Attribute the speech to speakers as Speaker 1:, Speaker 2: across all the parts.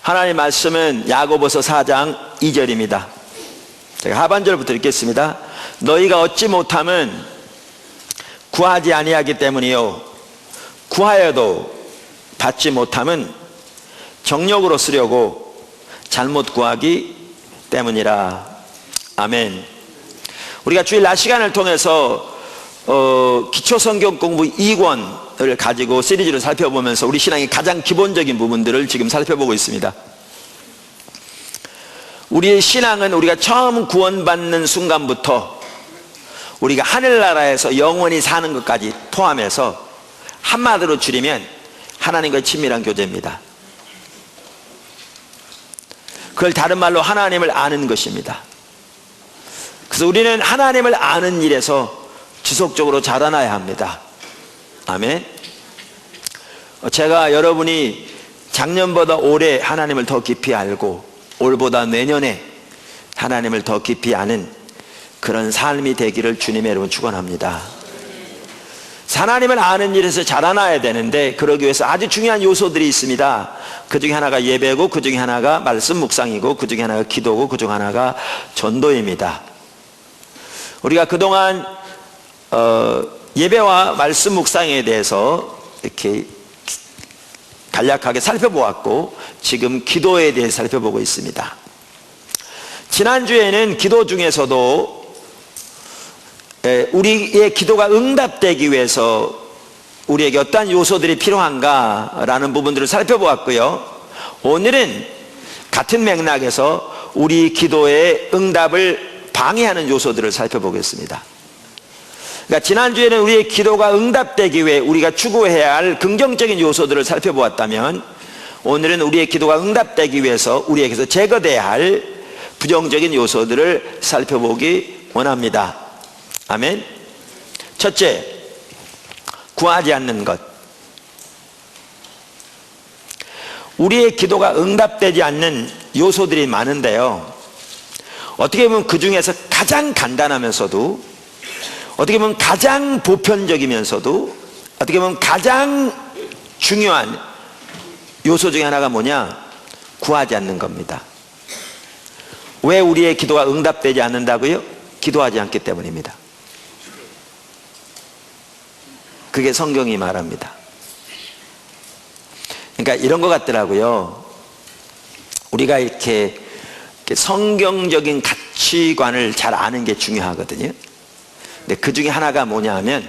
Speaker 1: 하나님 말씀은 야고보서 4장 2절입니다. 제가 하반절부터 읽겠습니다. 너희가 얻지 못함은 구하지 아니하기 때문이요 구하여도 받지 못함은 정욕으로 쓰려고 잘못 구하기 때문이라. 아멘. 우리가 주일 낮 시간을 통해서 기초성경 공부 2권을 가지고 시리즈를 살펴보면서 우리 신앙의 가장 기본적인 부분들을 지금 살펴보고 있습니다. 우리의 신앙은 우리가 처음 구원받는 순간부터 우리가 하늘나라에서 영원히 사는 것까지 포함해서 한마디로 줄이면 하나님과의 친밀한 교제입니다. 그걸 다른 말로 하나님을 아는 것입니다. 그래서 우리는 하나님을 아는 일에서 지속적으로 자라나야 합니다. 아멘. 제가 여러분이 작년보다 올해 하나님을 더 깊이 알고 올보다 내년에 하나님을 더 깊이 아는 그런 삶이 되기를 주님의 이름으로 축원합니다. 하나님을 아는 일에서 자라나야 되는데 그러기 위해서 아주 중요한 요소들이 있습니다. 그 중에 하나가 예배고, 그 중에 하나가 말씀 묵상이고, 그 중에 하나가 기도고, 그 중 하나가 전도입니다. 우리가 그동안 예배와 말씀 묵상에 대해서 이렇게 간략하게 살펴보았고 지금 기도에 대해 살펴보고 있습니다. 지난주에는 기도 중에서도 우리의 기도가 응답되기 위해서 우리에게 어떠한 요소들이 필요한가라는 부분들을 살펴보았고요. 오늘은 같은 맥락에서 우리 기도의 응답을 방해하는 요소들을 살펴보겠습니다. 그러니까 지난주에는 우리의 기도가 응답되기 위해 우리가 추구해야 할 긍정적인 요소들을 살펴보았다면 오늘은 우리의 기도가 응답되기 위해서 우리에게서 제거돼야 할 부정적인 요소들을 살펴보기 원합니다. 아멘. 첫째, 구하지 않는 것. 우리의 기도가 응답되지 않는 요소들이 많은데요, 어떻게 보면 그 중에서 가장 간단하면서도 어떻게 보면 가장 보편적이면서도 어떻게 보면 가장 중요한 요소 중에 하나가 뭐냐? 구하지 않는 겁니다. 왜 우리의 기도가 응답되지 않는다고요? 기도하지 않기 때문입니다. 그게 성경이 말합니다. 그러니까 이런 것 같더라고요. 우리가 이렇게 성경적인 가치관을 잘 아는 게 중요하거든요. 근데 그 중에 하나가 뭐냐 하면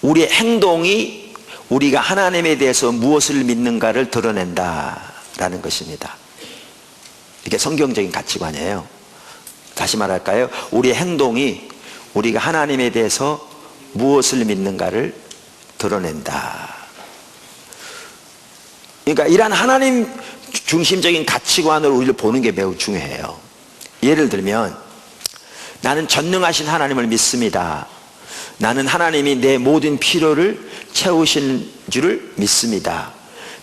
Speaker 1: 우리의 행동이 우리가 하나님에 대해서 무엇을 믿는가를 드러낸다라는 것입니다. 이게 성경적인 가치관이에요. 다시 말할까요? 우리의 행동이 우리가 하나님에 대해서 무엇을 믿는가를 드러낸다. 그러니까 이러한 하나님 중심적인 가치관으로 우리를 보는 게 매우 중요해요. 예를 들면 나는 전능하신 하나님을 믿습니다. 나는 하나님이 내 모든 필요를 채우신 줄을 믿습니다.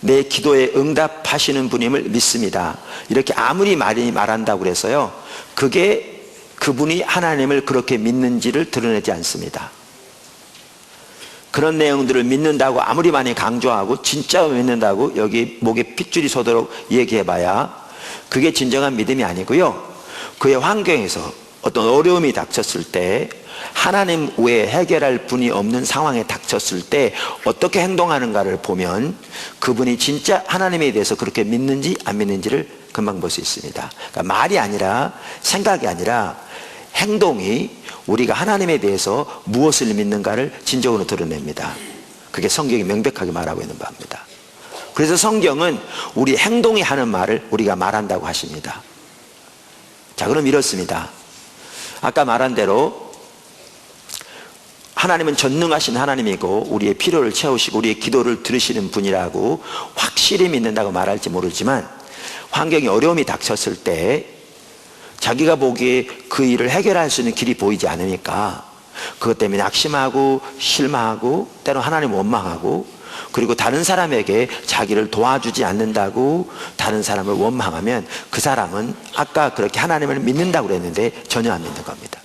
Speaker 1: 내 기도에 응답하시는 분임을 믿습니다. 이렇게 아무리 많이 말한다고 그래서요, 그게 그분이 하나님을 그렇게 믿는지를 드러내지 않습니다. 그런 내용들을 믿는다고 아무리 많이 강조하고 진짜 믿는다고 여기 목에 핏줄이 서도록 얘기해봐야 그게 진정한 믿음이 아니고요, 그의 환경에서 어떤 어려움이 닥쳤을 때 하나님 외에 해결할 분이 없는 상황에 닥쳤을 때 어떻게 행동하는가를 보면 그분이 진짜 하나님에 대해서 그렇게 믿는지 안 믿는지를 금방 볼 수 있습니다. 그러니까 말이 아니라 생각이 아니라 행동이 우리가 하나님에 대해서 무엇을 믿는가를 진정으로 드러냅니다. 그게 성경이 명백하게 말하고 있는 바입니다. 그래서 성경은 우리 행동이 하는 말을 우리가 말한다고 하십니다. 자, 그럼 이렇습니다. 아까 말한 대로 하나님은 전능하신 하나님이고 우리의 필요를 채우시고 우리의 기도를 들으시는 분이라고 확실히 믿는다고 말할지 모르지만 환경이 어려움이 닥쳤을 때 자기가 보기에 그 일을 해결할 수 있는 길이 보이지 않으니까 그것 때문에 낙심하고 실망하고 때로 하나님 원망하고 그리고 다른 사람에게 자기를 도와주지 않는다고 다른 사람을 원망하면 그 사람은 아까 그렇게 하나님을 믿는다고 그랬는데 전혀 안 믿는 겁니다.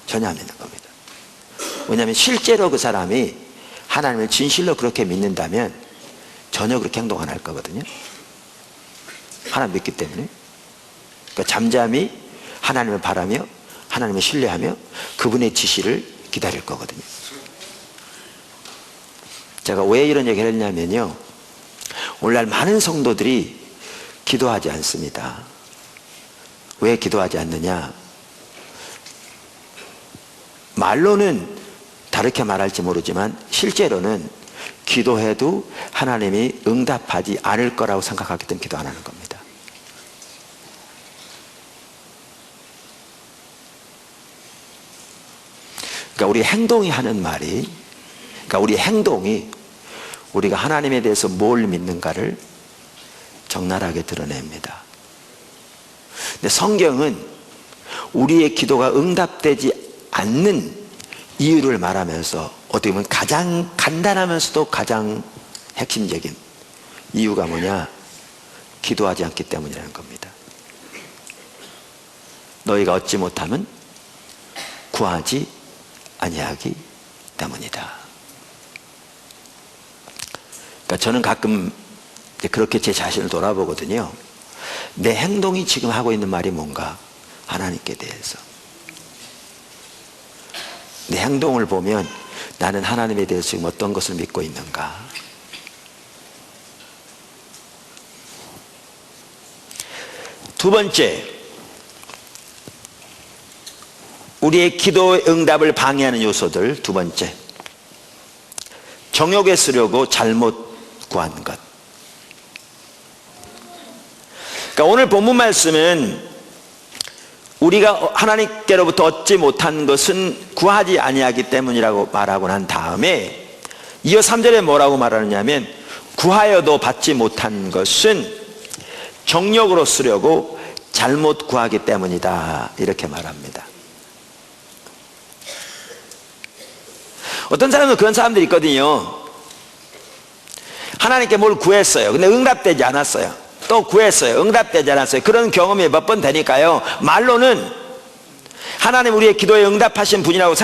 Speaker 1: 전혀 안 믿는 겁니다. 왜냐하면 실제로 그 사람이 하나님을 진실로 그렇게 믿는다면 전혀 그렇게 행동 안 할 거거든요. 하나님 믿기 때문에. 그러니까 잠잠히 하나님을 바라며 하나님을 신뢰하며 그분의 지시를 기다릴 거거든요. 제가 왜 이런 얘기를 했냐면요, 오늘날 많은 성도들이 기도하지 않습니다. 왜 기도하지 않느냐? 말로는 다르게 말할지 모르지만 실제로는 기도해도 하나님이 응답하지 않을 거라고 생각하기 때문에 기도 안 하는 겁니다. 그러니까 우리 행동이 하는 말이, 그러니까 우리 행동이 우리가 하나님에 대해서 뭘 믿는가를 적나라하게 드러냅니다. 근데 성경은 우리의 기도가 응답되지 않는 이유를 말하면서 어떻게 보면 가장 간단하면서도 가장 핵심적인 이유가 뭐냐? 기도하지 않기 때문이라는 겁니다. 너희가 얻지 못하면 구하지 아니하기 때문이다. 그러니까 저는 가끔 그렇게 제 자신을 돌아보거든요. 내 행동이 지금 하고 있는 말이 뭔가, 하나님께 대해서 내 행동을 보면 나는 하나님에 대해서 지금 어떤 것을 믿고 있는가. 두 번째, 우리의 기도의 응답을 방해하는 요소들. 두 번째, 정욕에 쓰려고 잘못 구한 것. 그러니까 오늘 본문 말씀은 우리가 하나님께로부터 얻지 못한 것은 구하지 아니하기 때문이라고 말하고 난 다음에 이어 3절에 뭐라고 말하느냐면, 구하여도 받지 못한 것은 정욕으로 쓰려고 잘못 구하기 때문이다, 이렇게 말합니다. 어떤 사람은 그런 사람들이 있거든요. 하나님께 뭘 구했어요. 근데 응답되지 않았어요. 또 구했어요. 응답되지 않았어요. 그런 경험이 몇 번 되니까요, 말로는 하나님 우리의 기도에 응답하신 분이라고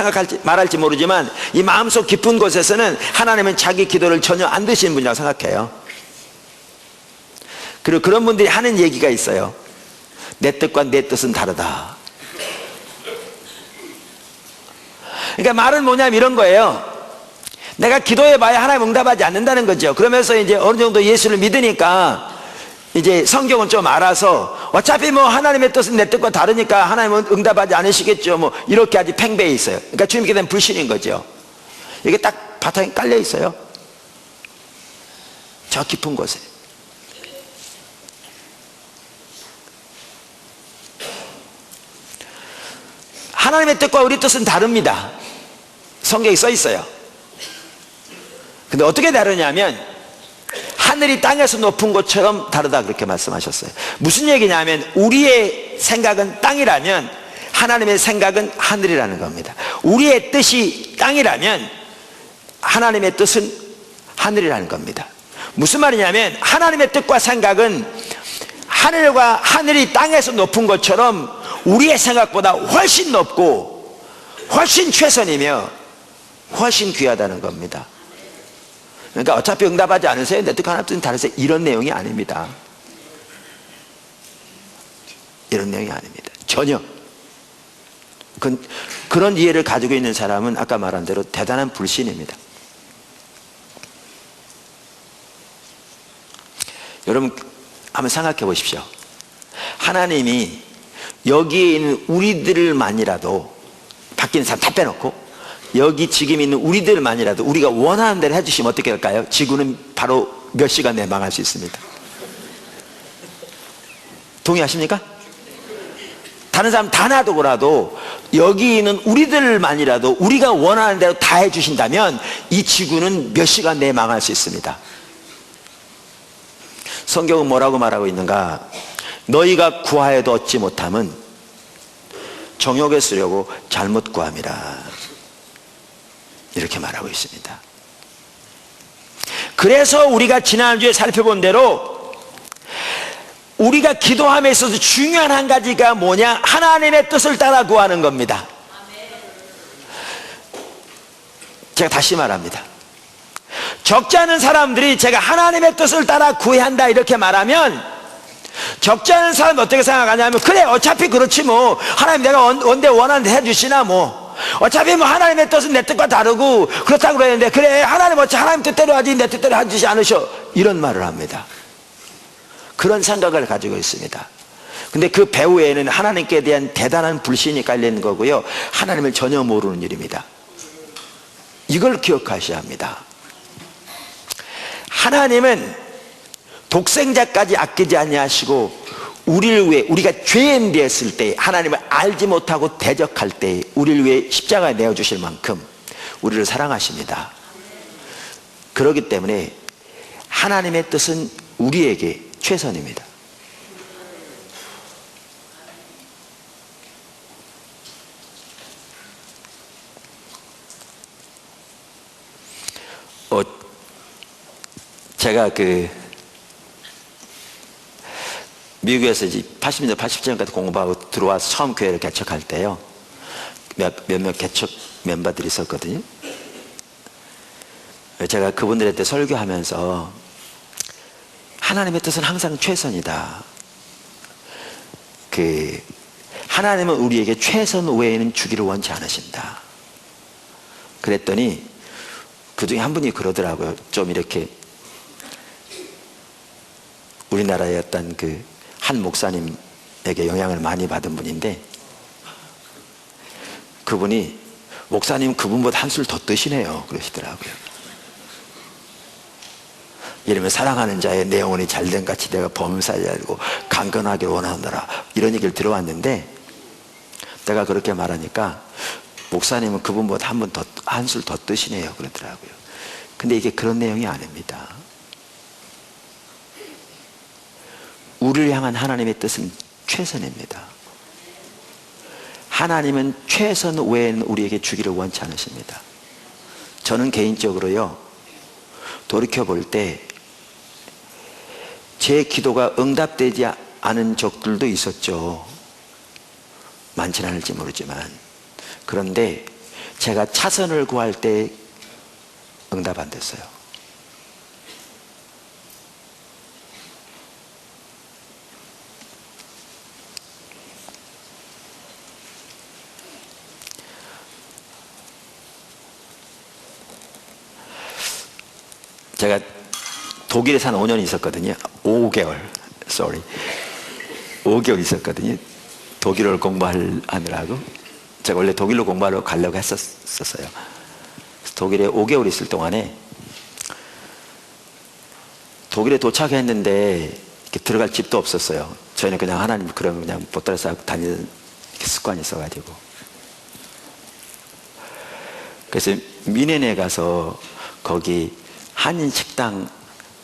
Speaker 1: 말할지 모르지만 이 마음속 깊은 곳에서는 하나님은 자기 기도를 전혀 안 드시는 분이라고 생각해요. 그리고 그런 분들이 하는 얘기가 있어요. 내 뜻과 내 뜻은 다르다. 그러니까 말은 뭐냐면 이런 거예요. 내가 기도해봐야 하나님 응답하지 않는다는 거죠. 그러면서 이제 어느 정도 예수를 믿으니까 이제 성경은 좀 알아서 어차피 뭐 하나님의 뜻은 내 뜻과 다르니까 하나님은 응답하지 않으시겠죠, 뭐 이렇게 아주 팽배해 있어요. 그러니까 주님께 대한 불신인 거죠. 이게 딱 바탕에 깔려 있어요. 저 깊은 곳에. 하나님의 뜻과 우리 뜻은 다릅니다. 성경에 써 있어요. 근데 어떻게 다르냐면 하늘이 땅에서 높은 것처럼 다르다, 그렇게 말씀하셨어요. 무슨 얘기냐면 우리의 생각은 땅이라면 하나님의 생각은 하늘이라는 겁니다. 우리의 뜻이 땅이라면 하나님의 뜻은 하늘이라는 겁니다. 무슨 말이냐면 하나님의 뜻과 생각은 하늘이 땅에서 높은 것처럼 우리의 생각보다 훨씬 높고 훨씬 최선이며 훨씬 귀하다는 겁니다. 그러니까 어차피 응답하지 않으세요, 내 뜻 하나 뜻은 다르세요, 이런 내용이 아닙니다. 이런 내용이 아닙니다. 전혀. 그런 이해를 가지고 있는 사람은 아까 말한 대로 대단한 불신입니다. 여러분 한번 생각해 보십시오. 하나님이 여기에 있는 우리들만이라도, 밖에 있는 사람 다 빼놓고 여기 지금 있는 우리들만이라도 우리가 원하는 대로 해주시면 어떻게 할까요? 지구는 바로 몇 시간 내에 망할 수 있습니다. 동의하십니까? 다른 사람 다 놔두고라도 여기 있는 우리들만이라도 우리가 원하는 대로 다 해주신다면 이 지구는 몇 시간 내에 망할 수 있습니다. 성경은 뭐라고 말하고 있는가? 너희가 구하여도 얻지 못함은 정욕에 쓰려고 잘못 구함이라, 이렇게 말하고 있습니다. 그래서 우리가 지난주에 살펴본 대로 우리가 기도함에 있어서 중요한 한 가지가 뭐냐? 하나님의 뜻을 따라 구하는 겁니다. 제가 다시 말합니다. 적지 않은 사람들이 제가 하나님의 뜻을 따라 구해한다 이렇게 말하면, 적지 않은 사람은 어떻게 생각하냐면, 그래 어차피 그렇지 뭐 하나님 내가 언제 원하는 데 해주시나, 뭐 어차피 뭐 하나님의 뜻은 내 뜻과 다르고 그렇다고 그랬는데, 그래 하나님 어차피 하나님 뜻대로 하지 내 뜻대로 하지 않으셔, 이런 말을 합니다. 그런 생각을 가지고 있습니다. 근데 그 배후에는 하나님께 대한 대단한 불신이 깔리는 거고요, 하나님을 전혀 모르는 일입니다. 이걸 기억하셔야 합니다. 하나님은 독생자까지 아끼지 아니하시고, 우리를 위해, 우리가 죄인 되었을 때, 하나님을 알지 못하고 대적할 때 우리를 위해 십자가에 내어주실 만큼 우리를 사랑하십니다. 그렇기 때문에 하나님의 뜻은 우리에게 최선입니다. 제가 미국에서 이제 80년대, 87년까지 공부하고 들어와서 처음 교회를 개척할 때요, 몇몇 개척 멤버들이 있었거든요. 제가 그분들한테 설교하면서 하나님의 뜻은 항상 최선이다. 하나님은 우리에게 최선 외에는 주기를 원치 않으신다. 그랬더니 그 중에 한 분이 그러더라고요. 좀 이렇게 우리나라의 어떤 한 목사님에게 영향을 많이 받은 분인데, 그분이 목사님 그분보다 한술 더 뜨시네요 그러시더라고요. 예를 들면 사랑하는 자의 내 영혼이 잘된 같이 내가 범사에 알고 강건하기를 원하노라, 이런 얘기를 들어왔는데, 내가 그렇게 말하니까 목사님은 그분보다 한술 더 뜨시네요 그러더라고요. 근데 이게 그런 내용이 아닙니다. 우리를 향한 하나님의 뜻은 최선입니다. 하나님은 최선 외에는 우리에게 주기를 원치 않으십니다. 저는 개인적으로요, 돌이켜볼 때 제 기도가 응답되지 않은 적들도 있었죠. 많지는 않을지 모르지만. 그런데 제가 차선을 구할 때 응답 안 됐어요. 제가 독일에 한 5년 있었거든요. 5개월 있었거든요. 독일어를 공부하느라고. 제가 원래 독일로 공부하러 가려고 했었어요. 독일에 5개월 있을 동안에 독일에 도착했는데 이렇게 들어갈 집도 없었어요. 저희는 그냥 하나님 그러면 그냥 보따리 싸고 다니는 습관이 있어가지고. 그래서 미넨에 가서 거기 한인 식당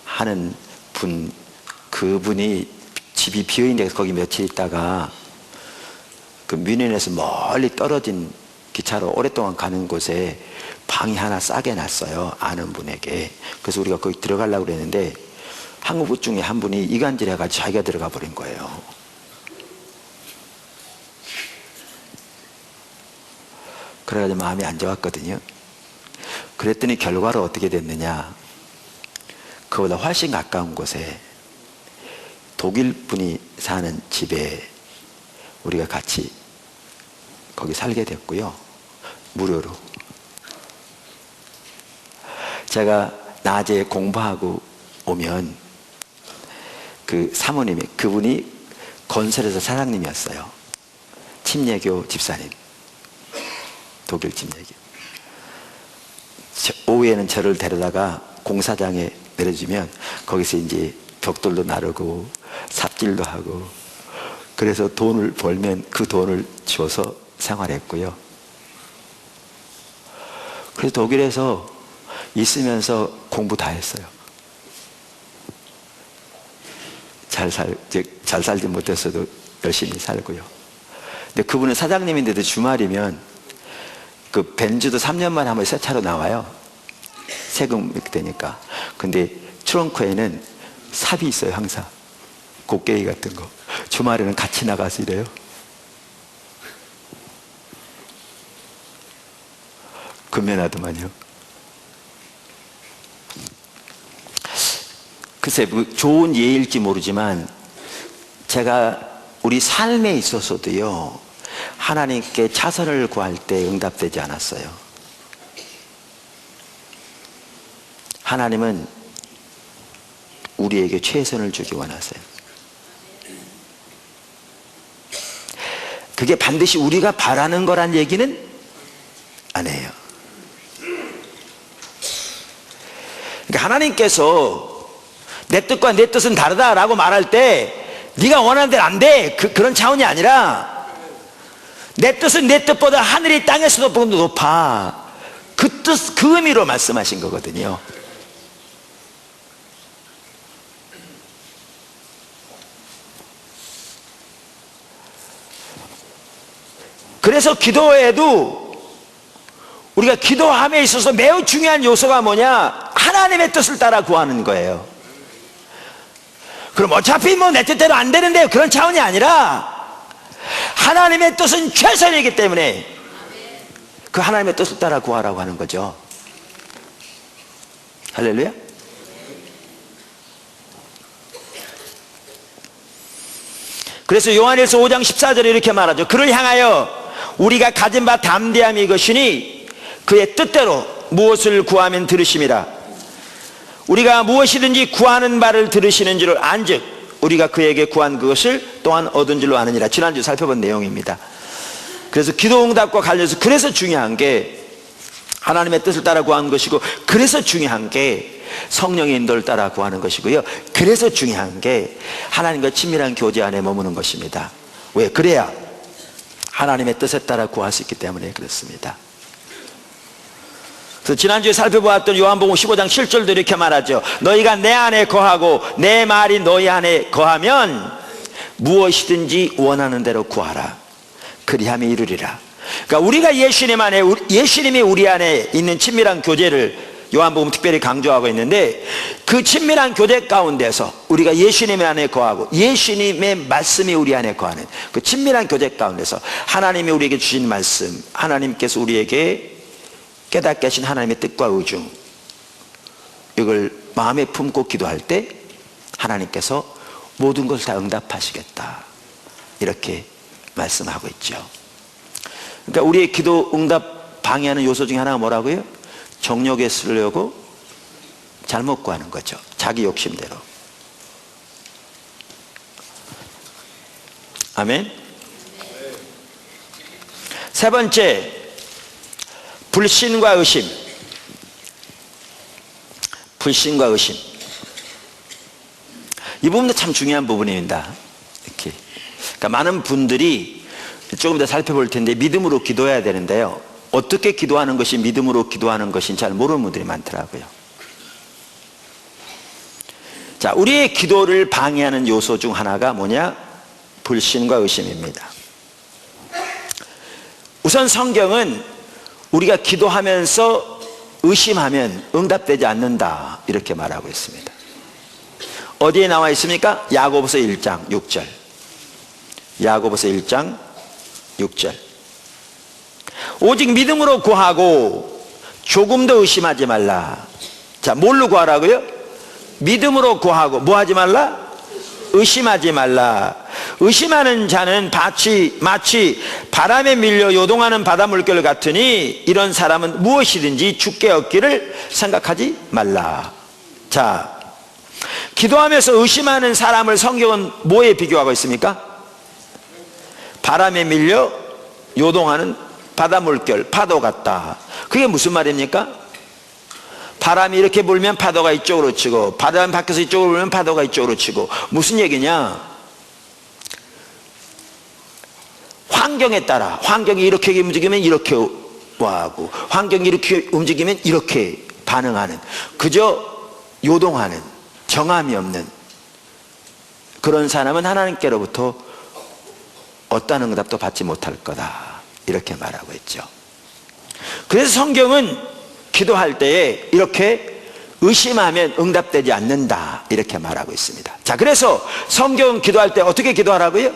Speaker 1: 하는 그분이 집이 비어있는 데서 거기 며칠 있다가 그 뮌헨에서 멀리 떨어진 기차로 오랫동안 가는 곳에 방이 하나 싸게 놨어요. 아는 분에게. 그래서 우리가 거기 들어가려고 그랬는데 한국 분 중에 한 분이 이간질 해가지고 자기가 들어가 버린 거예요. 그래가지고 마음이 안 좋았거든요. 그랬더니 결과로 어떻게 됐느냐, 그보다 훨씬 가까운 곳에 독일 분이 사는 집에 우리가 같이 거기 살게 됐고요. 무료로. 제가 낮에 공부하고 오면 그 사모님이, 그분이 건설회사 사장님이었어요. 침례교 집사님. 독일 침례교. 오후에는 저를 데려다가 공사장에 내려주면 거기서 이제 벽돌도 나르고 삽질도 하고, 그래서 돈을 벌면 그 돈을 줘서 생활했고요. 그래서 독일에서 있으면서 공부 다 했어요. 잘 살지 못했어도 열심히 살고요. 근데 그분은 사장님인데도 주말이면 그 벤츠도 3년 만에 한 번 새 차로 나와요. 세금 이렇게 되니까. 근데 트렁크에는 삽이 있어요. 항상 곡괭이 같은 거. 주말에는 같이 나가서 이래요. 금메나도만요. 글쎄 좋은 예일지 모르지만 제가 우리 삶에 있어서도요, 하나님께 차선을 구할 때 응답되지 않았어요. 하나님은 우리에게 최선을 주기 원하세요. 그게 반드시 우리가 바라는 거란 얘기는 아니에요. 그러니까 하나님께서 내 뜻과 내 뜻은 다르다라고 말할 때 네가 원하는 대로 안 돼, 그런 차원이 아니라 내 뜻은 내 뜻보다 하늘이 땅에서도 보다 높아, 그 뜻, 그 의미로 말씀하신 거거든요. 그래서 기도에도 우리가 기도함에 있어서 매우 중요한 요소가 뭐냐? 하나님의 뜻을 따라 구하는 거예요. 그럼 어차피 뭐 내 뜻대로 안 되는데, 그런 차원이 아니라 하나님의 뜻은 최선이기 때문에 그 하나님의 뜻을 따라 구하라고 하는 거죠. 할렐루야. 그래서 요한일서 5장 14절에 이렇게 말하죠. 그를 향하여 우리가 가진 바 담대함이 이것이니 그의 뜻대로 무엇을 구하면 들으심이라. 우리가 무엇이든지 구하는 바를 들으시는 줄을 안즉 우리가 그에게 구한 그것을 또한 얻은 줄로 아느니라. 지난주 살펴본 내용입니다. 그래서 기도 응답과 관련해서 그래서 중요한 게 하나님의 뜻을 따라 구하는 것이고, 그래서 중요한 게 성령의 인도를 따라 구하는 것이고요, 그래서 중요한 게 하나님과 친밀한 교제 안에 머무는 것입니다. 왜? 그래야 하나님의 뜻에 따라 구할 수 있기 때문에 그렇습니다. 그래서 지난주에 살펴보았던 요한복음 15장 7절도 이렇게 말하죠. 너희가 내 안에 거하고 내 말이 너희 안에 거하면 무엇이든지 원하는 대로 구하라. 그리하면 이루리라. 그러니까 우리가 예수님 안에, 예수님이 우리 안에 있는 친밀한 교제를 요한복음 특별히 강조하고 있는데, 그 친밀한 교제 가운데서 우리가 예수님 안에 거하고 예수님의 말씀이 우리 안에 거하는 그 친밀한 교제 가운데서 하나님이 우리에게 주신 말씀, 하나님께서 우리에게 깨닫게 하신 하나님의 뜻과 의중, 이걸 마음에 품고 기도할 때 하나님께서 모든 것을 다 응답하시겠다, 이렇게 말씀하고 있죠. 그러니까 우리의 기도 응답 방해하는 요소 중에 하나가 뭐라고요? 정욕에 쓰려고 잘못 구하는 거죠. 자기 욕심대로. 아멘. 세 번째, 불신과 의심. 불신과 의심. 이 부분도 참 중요한 부분입니다. 이렇게. 그러니까 많은 분들이 조금 더 살펴볼 텐데 믿음으로 기도해야 되는데요, 어떻게 기도하는 것이 믿음으로 기도하는 것인지 잘 모르는 분들이 많더라고요. 자, 우리의 기도를 방해하는 요소 중 하나가 뭐냐? 불신과 의심입니다. 우선 성경은 우리가 기도하면서 의심하면 응답되지 않는다, 이렇게 말하고 있습니다. 어디에 나와 있습니까? 야고보서 1장 6절. 야고보서 1장 6절. 오직 믿음으로 구하고 조금도 의심하지 말라. 자, 뭘로 구하라고요? 믿음으로 구하고 뭐 하지 말라? 의심하지 말라. 의심하는 자는 마치 바람에 밀려 요동하는 바닷물결 같으니 이런 사람은 무엇이든지 주께 얻기를 생각하지 말라. 자, 기도하면서 의심하는 사람을 성경은 뭐에 비교하고 있습니까? 바람에 밀려 요동하는 바닷물결, 파도 같다. 그게 무슨 말입니까? 바람이 이렇게 불면 파도가 이쪽으로 치고, 바람 밖에서 이쪽으로 불면 파도가 이쪽으로 치고. 무슨 얘기냐? 환경에 따라, 환경이 이렇게 움직이면 이렇게 와하고, 환경이 이렇게 움직이면 이렇게 반응하는, 그저 요동하는, 정함이 없는 그런 사람은 하나님께로부터 어떠한 응답도 받지 못할 거다, 이렇게 말하고 있죠. 그래서 성경은 기도할 때에 이렇게 의심하면 응답되지 않는다, 이렇게 말하고 있습니다. 자, 그래서 성경은 기도할 때 어떻게 기도하라고요?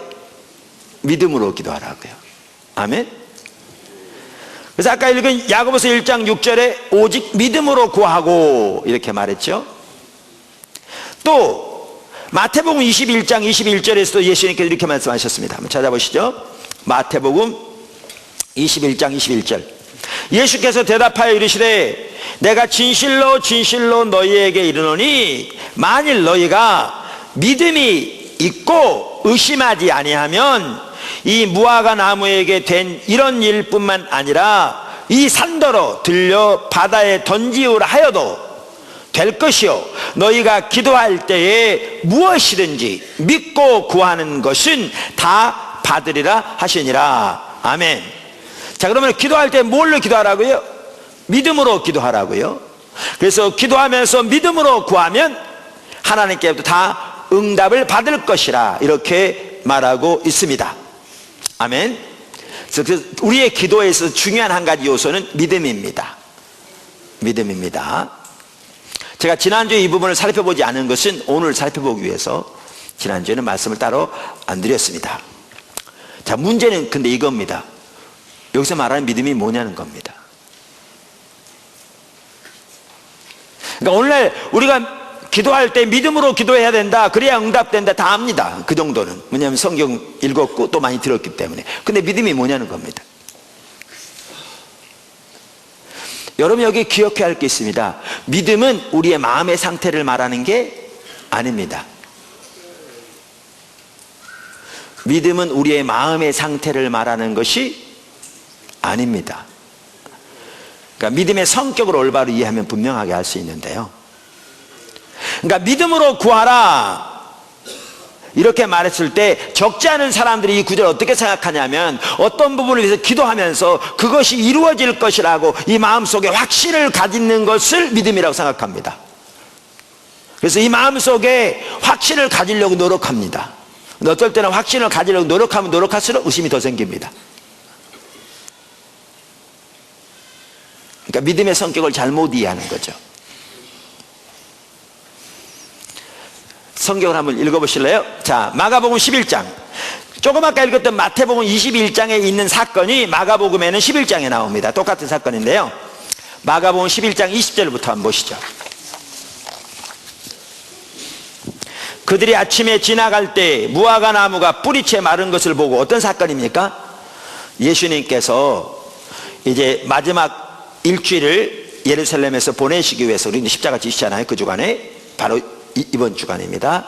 Speaker 1: 믿음으로 기도하라고요. 아멘. 그래서 아까 읽은 야고보서 1장 6절에 오직 믿음으로 구하고 이렇게 말했죠. 또 마태복음 21장 21절에서도 예수님께서 이렇게 말씀하셨습니다. 한번 찾아보시죠. 마태복음 21장 21절. 예수께서 대답하여 이르시되 내가 진실로 진실로 너희에게 이르노니 만일 너희가 믿음이 있고 의심하지 아니하면 이 무화과 나무에게 된 이런 일뿐만 아니라 이 산더러 들려 바다에 던지우라 하여도 될 것이요 너희가 기도할 때에 무엇이든지 믿고 구하는 것은 다 받으리라 하시니라. 아멘. 자, 그러면 기도할 때 뭘로 기도하라고요? 믿음으로 기도하라고요. 그래서 기도하면서 믿음으로 구하면 하나님께부터 다 응답을 받을 것이라 이렇게 말하고 있습니다. 아멘. 그래서 우리의 기도에 있어서 중요한 한 가지 요소는 믿음입니다. 믿음입니다. 제가 지난주에 이 부분을 살펴보지 않은 것은 오늘 살펴보기 위해서 지난주에는 말씀을 따로 안 드렸습니다. 자, 문제는 근데 이겁니다. 여기서 말하는 믿음이 뭐냐는 겁니다. 그러니까 오늘날 우리가 기도할 때 믿음으로 기도해야 된다, 그래야 응답된다, 다 압니다. 그 정도는. 왜냐하면 성경 읽었고 또 많이 들었기 때문에. 근데 믿음이 뭐냐는 겁니다. 여러분 여기 기억해야 할 게 있습니다. 믿음은 우리의 마음의 상태를 말하는 게 아닙니다. 믿음은 우리의 마음의 상태를 말하는 것이 아닙니다. 그러니까 믿음의 성격을 올바로 이해하면 분명하게 알 수 있는데요. 그러니까 믿음으로 구하라 이렇게 말했을 때 적지 않은 사람들이 이 구절을 어떻게 생각하냐면 어떤 부분을 위해서 기도하면서 그것이 이루어질 것이라고 이 마음속에 확신을 가지는 것을 믿음이라고 생각합니다. 그래서 이 마음속에 확신을 가지려고 노력합니다. 근데 어떨 때는 확신을 가지려고 노력하면 노력할수록 의심이 더 생깁니다. 그러니까 믿음의 성격을 잘못 이해하는 거죠. 성경을 한번 읽어보실래요? 자, 마가복음 11장. 조금 아까 읽었던 마태복음 21장에 있는 사건이 마가복음에는 11장에 나옵니다. 똑같은 사건인데요. 마가복음 11장 20절부터 한번 보시죠. 그들이 아침에 지나갈 때 무화과 나무가 뿌리채 마른 것을 보고, 어떤 사건입니까? 예수님께서 이제 마지막 일주일을 예루살렘에서 보내시기 위해서, 우리 십자가 지시잖아요. 그 주간에, 바로 이번 주간입니다.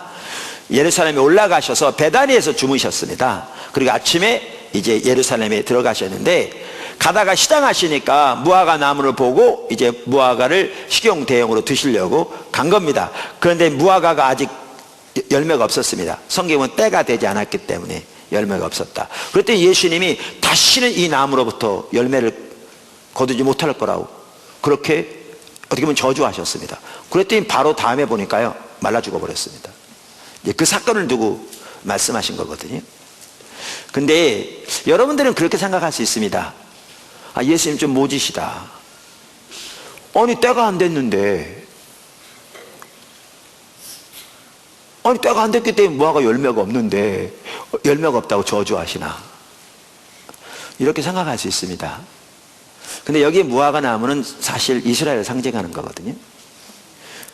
Speaker 1: 예루살렘에 올라가셔서 베다니에서 주무셨습니다. 그리고 아침에 이제 예루살렘에 들어가셨는데, 가다가 시장하시니까 무화과 나무를 보고 이제 무화과를 식용 대용으로 드시려고 간 겁니다. 그런데 무화과가 아직 열매가 없었습니다. 성경은 때가 되지 않았기 때문에 열매가 없었다. 그랬더니 예수님이 다시는 이 나무로부터 열매를 거두지 못할 거라고 그렇게 어떻게 보면 저주하셨습니다. 그랬더니 바로 다음에 보니까요, 말라 죽어버렸습니다. 그 사건을 두고 말씀하신 거거든요. 근데 여러분들은 그렇게 생각할 수 있습니다. 아, 예수님 좀 모지시다. 아니 때가 안 됐는데, 아니 때가 안 됐기 때문에 무화과 열매가 없는데 열매가 없다고 저주하시나, 이렇게 생각할 수 있습니다. 근데 여기 무화과 나무는 사실 이스라엘을 상징하는 거거든요.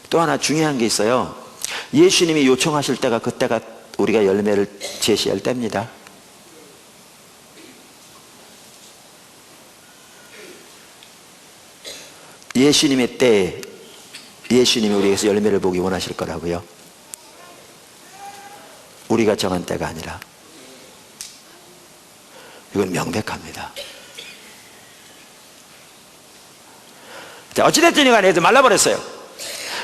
Speaker 1: 또 하나 중요한 게 있어요. 예수님이 요청하실 때가 그때가 우리가 열매를 제시할 때입니다. 예수님의 때에 예수님이 우리에게서 열매를 보기 원하실 거라고요. 우리가 정한 때가 아니라. 이건 명백합니다. 자, 어찌됐든 간에 해서 말라버렸어요.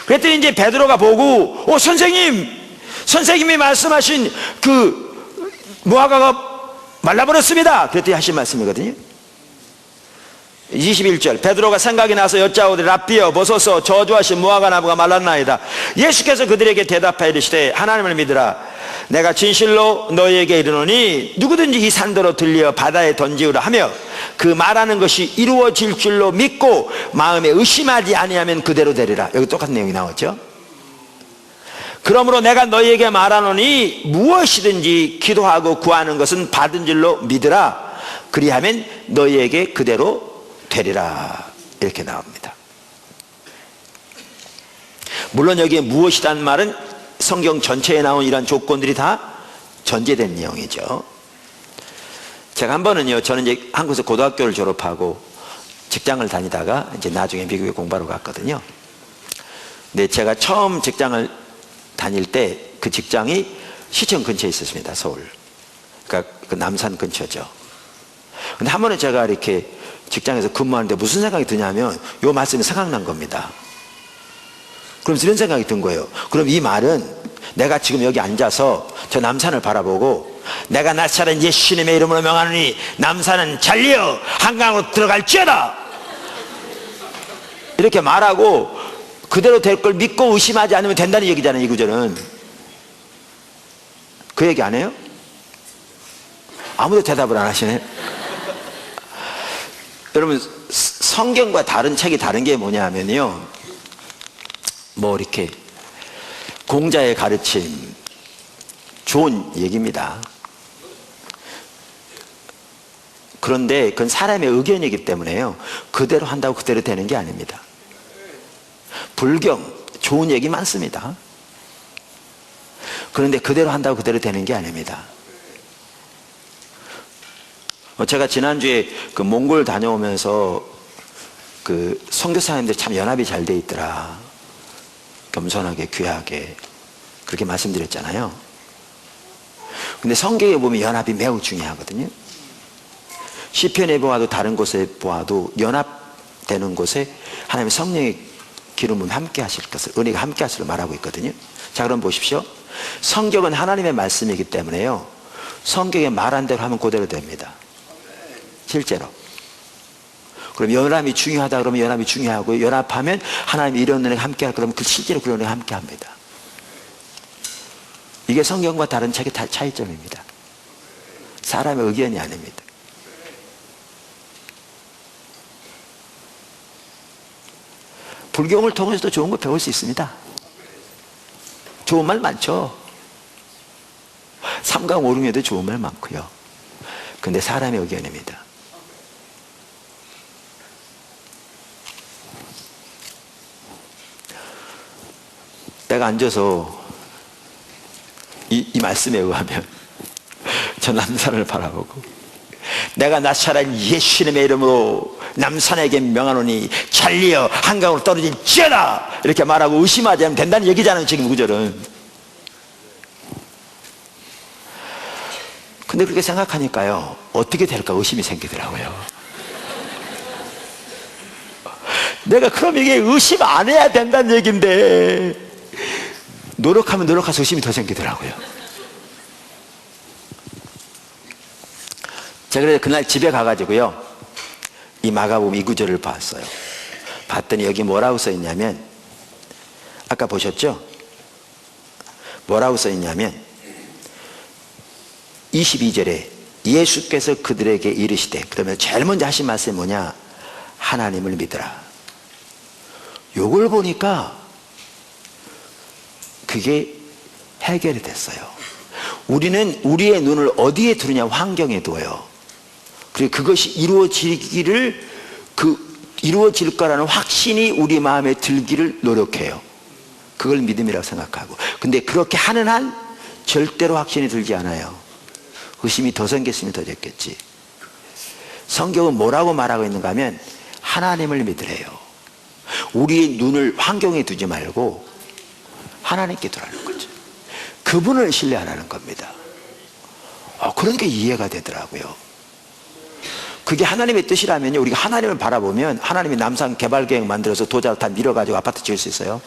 Speaker 1: 그랬더니 이제 베드로가 보고, 선생님이 말씀하신 그 무화과가 말라버렸습니다. 그랬더니 하신 말씀이거든요. 21절, 베드로가 생각이 나서 여짜오되 랍비여 보소서 저주하신 무화과 나무가 말랐나이다. 예수께서 그들에게 대답하여 이르시되 하나님을 믿으라. 내가 진실로 너희에게 이르노니 누구든지 이 산더러 들려 바다에 던지우라 하며 그 말하는 것이 이루어질 줄로 믿고 마음에 의심하지 아니하면 그대로 되리라. 여기 똑같은 내용이 나오죠. 그러므로 내가 너희에게 말하노니 무엇이든지 기도하고 구하는 것은 받은 줄로 믿으라. 그리하면 너희에게 그대로 되리라. 이렇게 나옵니다. 물론 여기에 무엇이란 말은 성경 전체에 나온 이런 조건들이 다 전제된 내용이죠. 제가 한 번은요, 저는 이제 한국에서 고등학교를 졸업하고 직장을 다니다가 이제 나중에 미국에 공부하러 갔거든요. 근데 제가 처음 직장을 다닐 때 그 직장이 시청 근처에 있었습니다. 서울. 그러니까 그 남산 근처죠. 근데 한 번은 제가 이렇게 직장에서 근무하는데 무슨 생각이 드냐면 요 말씀이 생각난 겁니다. 그러면서 이런 생각이 든 거예요. 그럼 이 말은 내가 지금 여기 앉아서 저 남산을 바라보고 내가 나사렛 예수님의 이름으로 명하노니 남산은 잘리어 한강으로 들어갈지어다 이렇게 말하고 그대로 될 걸 믿고 의심하지 않으면 된다는 얘기잖아요. 이 구절은. 그 얘기 안 해요? 아무도 대답을 안 하시네. 여러분, 성경과 다른 책이 다른 게 뭐냐 하면요, 뭐 이렇게 공자의 가르침 좋은 얘기입니다. 그런데 그건 사람의 의견이기 때문에요, 그대로 한다고 그대로 되는 게 아닙니다. 불경 좋은 얘기 많습니다. 그런데 그대로 한다고 그대로 되는 게 아닙니다. 제가 지난주에 그 몽골 다녀오면서 그 선교사님들 참 연합이 잘 돼 있더라, 겸손하게 귀하게 그렇게 말씀드렸잖아요. 근데 성경에 보면 연합이 매우 중요하거든요. 시편에 보아도 다른 곳에 보아도 연합되는 곳에 하나님의 성령의 기름은 함께 하실 것을, 은혜가 함께 하실 것을 말하고 있거든요. 자, 그럼 보십시오. 성경은 하나님의 말씀이기 때문에요, 성경에 말한 대로 하면 그대로 됩니다. 실제로. 그럼 연합이 중요하다 그러면 연합이 중요하고, 연합하면 하나님이 이런 은혜가 함께 할 그러면 그 실제로 그런 은혜가 함께 합니다. 이게 성경과 다른 책의 차이점입니다. 사람의 의견이 아닙니다. 불경을 통해서도 좋은 거 배울 수 있습니다. 좋은 말 많죠. 삼강오륜에도 좋은 말 많고요. 근데 사람의 의견입니다. 내가 앉아서 이 말씀에 의하면 저 남산을 바라보고 내가 나사렛 예수님의 이름으로 남산에게 명하노니 잘리어 한강으로 떨어질지어다 이렇게 말하고 의심하지 않으면 된다는 얘기잖아요. 지금 구절은. 근데 그렇게 생각하니까요, 어떻게 될까 의심이 생기더라고요. 내가 그럼 이게 의심 안 해야 된다는 얘기인데 노력하면 노력할수록 의심이 더 생기더라고요. 제가 그래서 그날 집에 가가지고요, 이 마가복음 이 구절을 봤어요. 봤더니 여기 뭐라고 써 있냐면, 아까 보셨죠? 뭐라고 써 있냐면 22절에 예수께서 그들에게 이르시되, 그러면 제일 먼저 하신 말씀이 뭐냐? 하나님을 믿으라. 요걸 보니까 그게 해결이 됐어요. 우리는 우리의 눈을 어디에 두느냐? 환경에 두어요. 그리고 그것이 이루어질 거라는 확신이 우리 마음에 들기를 노력해요. 그걸 믿음이라고 생각하고. 근데 그렇게 하는 한 절대로 확신이 들지 않아요. 의심이 더 생겼으면 더 됐겠지. 성경은 뭐라고 말하고 있는가 하면 하나님을 믿으래요. 우리의 눈을 환경에 두지 말고 하나님께 두라는 거죠. 그분을 신뢰하라는 겁니다. 그러니까 이해가 되더라고요. 그게 하나님의 뜻이라면요, 우리가 하나님을 바라보면 하나님이 남산 개발계획 만들어서 도자로 다 밀어가지고 아파트 지을 수 있어요.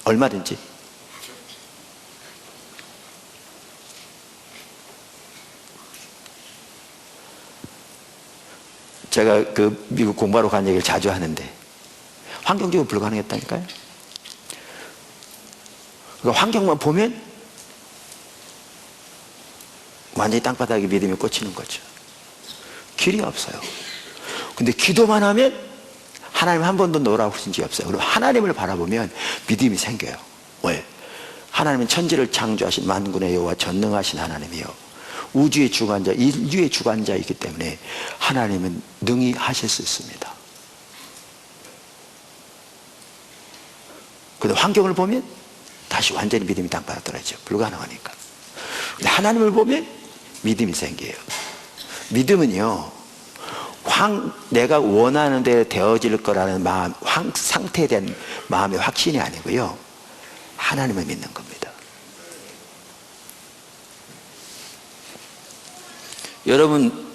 Speaker 1: 얼마든지. 제가 그 미국 공부하러 간 얘기를 자주 하는데 환경적으로 불가능했다니까요. 그러니까 환경만 보면 완전히 땅바닥에 믿음이 꽂히는 거죠. 길이 없어요. 근데 기도만 하면 하나님 한 번도 노라고 하신 적이 없어요. 그럼 하나님을 바라보면 믿음이 생겨요. 왜? 하나님은 천지를 창조하신 만군의 여호와 전능하신 하나님이요, 우주의 주관자, 인류의 주관자이기 때문에 하나님은 능히 하실 수 있습니다. 근데 환경을 보면 다시 완전히 믿음이 땅바닥 떨어지죠. 불가능하니까. 근데 하나님을 보면 믿음이 생겨요. 믿음은요, 내가 원하는 대로 되어질 거라는 마음, 상태에 대한 마음의 확신이 아니고요, 하나님을 믿는 겁니다. 여러분,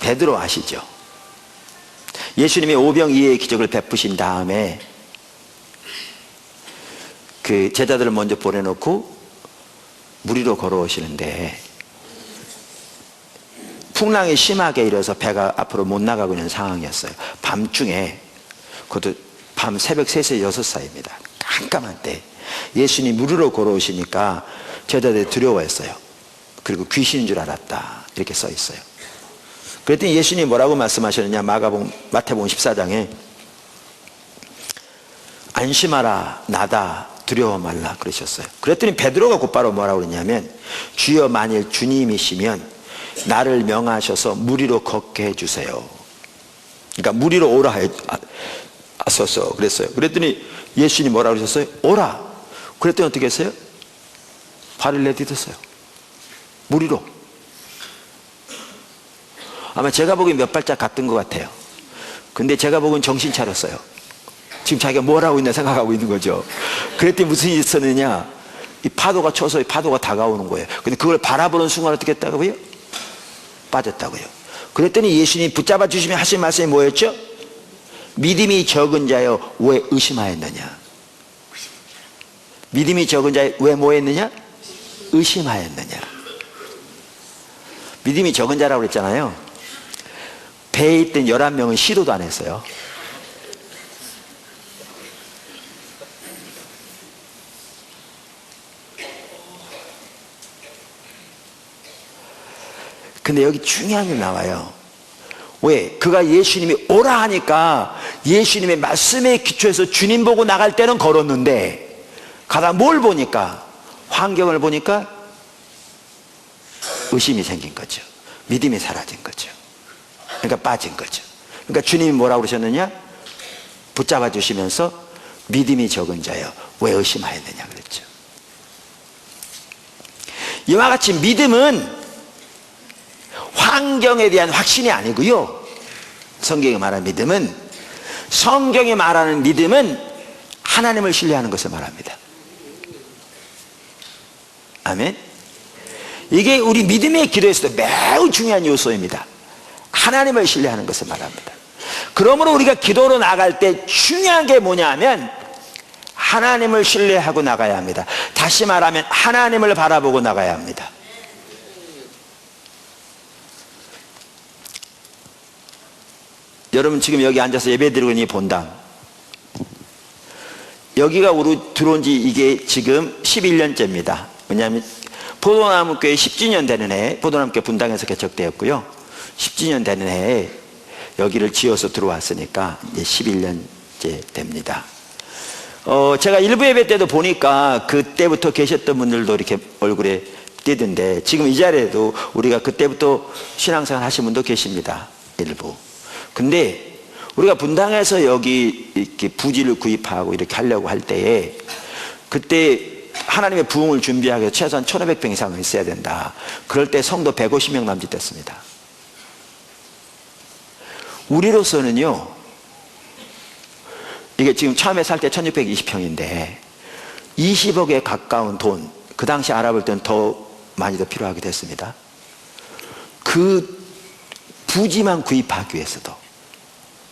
Speaker 1: 베드로 아시죠? 예수님이 오병이어의 기적을 베푸신 다음에 그 제자들을 먼저 보내놓고 물 위로 걸어오시는데 풍랑이 심하게 일어서 배가 앞으로 못 나가고 있는 상황이었어요. 밤중에, 그것도 밤 새벽 3시 6시 사이입니다. 깜깜한 때 예수님이 물 위로 걸어오시니까 제자들이 두려워했어요. 그리고 귀신인 줄 알았다, 이렇게 써 있어요. 그랬더니 예수님이 뭐라고 말씀하셨느냐, 마태복음 14장에 안심하라, 나다, 두려워 말라 그러셨어요. 그랬더니 베드로가 곧바로 뭐라고 그러냐면, 주여 만일 주님이시면 나를 명하셔서 물 위로 걷게 해주세요. 그러니까 물 위로 오라 하소서 그랬어요. 그랬더니 예수님이 뭐라고 그러셨어요? 오라. 그랬더니 어떻게 했어요? 발을 내딛었어요. 물 위로. 아마 제가 보기엔 몇 발짝 갔던 것 같아요. 근데 제가 보기엔 정신 차렸어요. 지금 자기가 뭘 하고 있나 생각하고 있는 거죠. 그랬더니 무슨 일이 있었느냐, 이 파도가 쳐서 이 파도가 다가오는 거예요. 근데 그걸 바라보는 순간 어떻게 했다고요? 빠졌다고요. 그랬더니 예수님이 붙잡아 주시면 하신 말씀이 뭐였죠? 믿음이 적은 자여 왜 의심하였느냐. 믿음이 적은 자여 왜 뭐 했느냐? 의심하였느냐. 믿음이 적은 자라고 그랬잖아요. 배에 있던 11명은 시도도 안 했어요. 근데 여기 중요한 게 나와요. 왜? 그가 예수님이 오라 하니까 예수님의 말씀에 기초해서 주님 보고 나갈 때는 걸었는데, 가다 뭘 보니까, 환경을 보니까 의심이 생긴 거죠. 믿음이 사라진 거죠. 그러니까 빠진 거죠. 그러니까 주님이 뭐라고 그러셨느냐? 붙잡아 주시면서 믿음이 적은 자여 왜 의심하였느냐 그랬죠. 이와 같이 믿음은 환경에 대한 확신이 아니고요, 성경이 말하는 믿음은, 성경이 말하는 믿음은 하나님을 신뢰하는 것을 말합니다. 아멘. 이게 우리 믿음의 기도에서도 매우 중요한 요소입니다. 하나님을 신뢰하는 것을 말합니다. 그러므로 우리가 기도로 나갈 때 중요한 게 뭐냐면 하나님을 신뢰하고 나가야 합니다. 다시 말하면 하나님을 바라보고 나가야 합니다. 여러분 지금 여기 앉아서 예배드리고 있는 이 본당, 여기가 우리 들어온 지 이게 지금 11년째입니다. 왜냐하면 포도나무교회 10주년 되는 해에, 포도나무교회 분당에서 개척되었고요, 10주년 되는 해에 여기를 지어서 들어왔으니까 이제 11년째 됩니다. 제가 일부 예배 때도 보니까 그때부터 계셨던 분들도 이렇게 얼굴에 띄던데, 지금 이 자리에도 우리가 그때부터 신앙생활 하신 분도 계십니다. 일부. 근데 우리가 분당에서 여기 이렇게 부지를 구입하고 이렇게 하려고 할 때에, 그때 하나님의 부흥을 준비하기 위해서 최소한 1500평 이상은 있어야 된다. 그럴 때 성도 150명 남짓 됐습니다. 우리로서는요, 이게 지금 처음에 살 때 1620평인데 20억에 가까운 돈, 그 당시 알아볼 때는 더 많이 더 필요하게 됐습니다. 그 부지만 구입하기 위해서도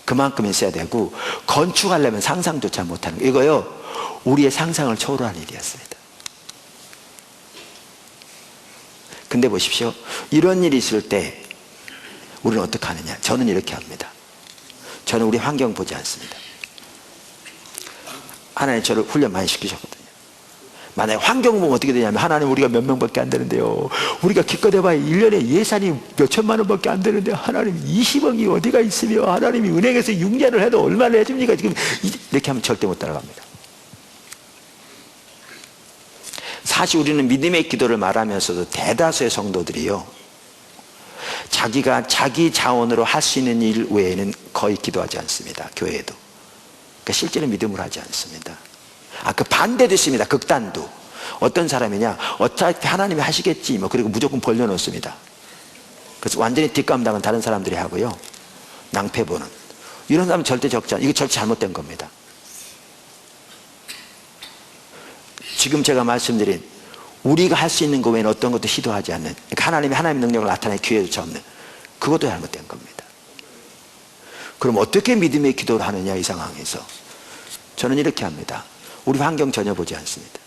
Speaker 1: 그만큼 있어야 되고, 건축하려면 상상조차 못하는 거, 이거요 우리의 상상을 초월한 일이었습니다. 근데 보십시오, 이런 일이 있을 때 우리는 어떻게 하느냐. 저는 이렇게 합니다. 저는 우리 환경 보지 않습니다. 하나님 저를 훈련 많이 시키셨거든요. 만약에 환경 보면 어떻게 되냐면, 하나님 우리가 몇 명밖에 안 되는데요, 우리가 기껏 해봐야 1년에 예산이 몇 천만 원밖에 안 되는데 하나님 20억이 어디가 있으며, 하나님이 은행에서 6년을 해도 얼마나 해줍니까 지금, 이렇게 하면 절대 못 따라갑니다. 사실 우리는 믿음의 기도를 말하면서도 대다수의 성도들이요, 자기가 자기 자원으로 할 수 있는 일 외에는 거의 기도하지 않습니다. 교회에도. 그러니까 실제로 믿음을 하지 않습니다. 그 반대도 있습니다. 극단도. 어떤 사람이냐, 어차피 하나님이 하시겠지 뭐, 그리고 무조건 벌려놓습니다. 그래서 완전히 뒷감당은 다른 사람들이 하고요, 낭패 보는 이런 사람은 절대 적지 않아요. 이거 절대 잘못된 겁니다. 지금 제가 말씀드린 우리가 할 수 있는 것 외에는 어떤 것도 시도하지 않는, 그러니까 하나님의 능력을 나타낼 기회조차 없는, 그것도 잘못된 겁니다. 그럼 어떻게 믿음의 기도를 하느냐, 이 상황에서 저는 이렇게 합니다. 우리 환경 전혀 보지 않습니다.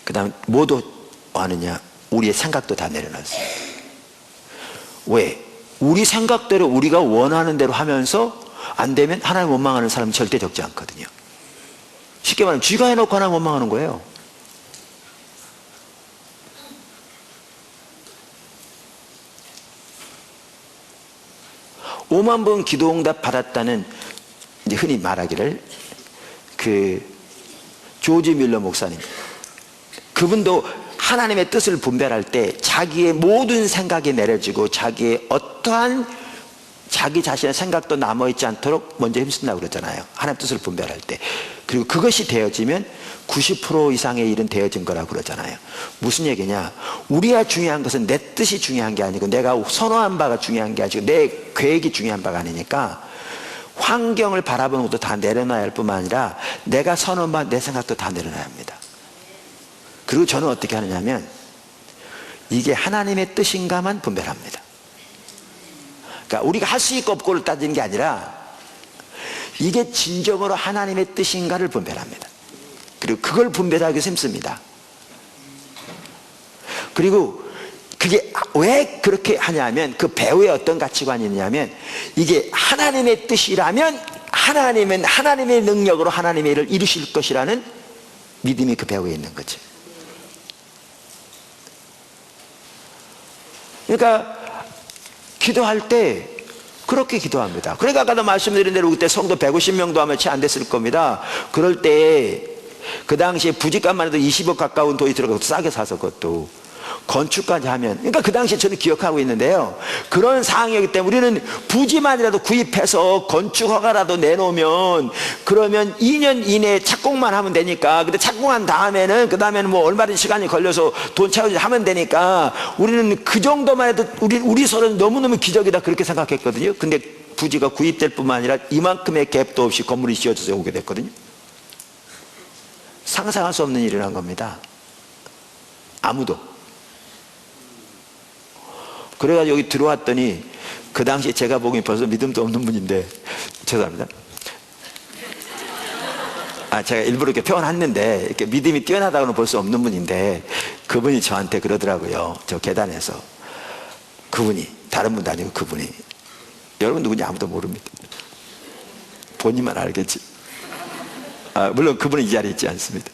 Speaker 1: 그 다음 뭐도 하느냐, 우리의 생각도 다 내려놨습니다. 왜? 우리 생각대로 우리가 원하는 대로 하면서 안 되면 하나님 원망하는 사람은 절대 적지 않거든요. 쉽게 말하면 쥐가 해놓고 하나님 원망하는 거예요. 오만 번 기도응답 받았다는, 이제 흔히 말하기를 조지 밀러 목사님, 그분도 하나님의 뜻을 분별할 때 자기의 모든 생각이 내려지고 자기의 어떠한 자기 자신의 생각도 남아있지 않도록 먼저 힘쓴다고 그러잖아요. 하나님의 뜻을 분별할 때. 그리고 그것이 되어지면 90% 이상의 일은 되어진 거라고 그러잖아요. 무슨 얘기냐, 우리가 중요한 것은 내 뜻이 중요한 게 아니고 내가 선호한 바가 중요한 게 아니고 내 계획이 중요한 바가 아니니까 환경을 바라보는 것도 다 내려놔야 할 뿐만 아니라 내가 선호한 바, 내 생각도 다 내려놔야 합니다. 그리고 저는 어떻게 하느냐면 이게 하나님의 뜻인가만 분별합니다. 그러니까 우리가 할 수 있고 없고를 따지는 게 아니라 이게 진정으로 하나님의 뜻인가를 분별합니다. 그리고 그걸 분별하기 힘씁니다. 그리고 그게 왜 그렇게 하냐면 그 배우의 어떤 가치관이 있냐면 이게 하나님의 뜻이라면 하나님은 하나님의 능력으로 하나님의 일을 이루실 것이라는 믿음이 그 배우에 있는 거죠. 그러니까 기도할 때 그렇게 기도합니다. 그러니까 아까도 말씀드린 대로 그때 성도 150명도 아마 채 안 됐을 겁니다. 그럴 때 그 당시에 부지값만 해도 20억 가까운 돈이 들어가서 싸게 사서 그것도 건축까지 하면, 그러니까 그 당시에 저는 기억하고 있는데요, 그런 상황이기 때문에 우리는 부지만이라도 구입해서 건축 허가라도 내놓으면 그러면 2년 이내에 착공만 하면 되니까, 근데 착공한 다음에는 그 다음에는 뭐 얼마든 시간이 걸려서 돈 채워서 하면 되니까 우리는 그 정도만 해도 우리 서로는 너무너무 기적이다 그렇게 생각했거든요. 근데 부지가 구입될 뿐만 아니라 이만큼의 갭도 없이 건물이 지어져서 오게 됐거든요. 상상할 수 없는 일이 일어난 겁니다. 아무도. 그래가지고 여기 들어왔더니 그 당시에 제가 보기엔 벌써 믿음도 없는 분인데, 죄송합니다. 제가 일부러 이렇게 표현했는데 이렇게 믿음이 뛰어나다고는 볼 수 없는 분인데 그분이 저한테 그러더라고요. 저 계단에서. 그분이, 다른 분도 아니고 그분이, 여러분 누군지 아무도 모릅니다. 본인만 알겠지. 물론 그분은 이 자리에 있지 않습니다.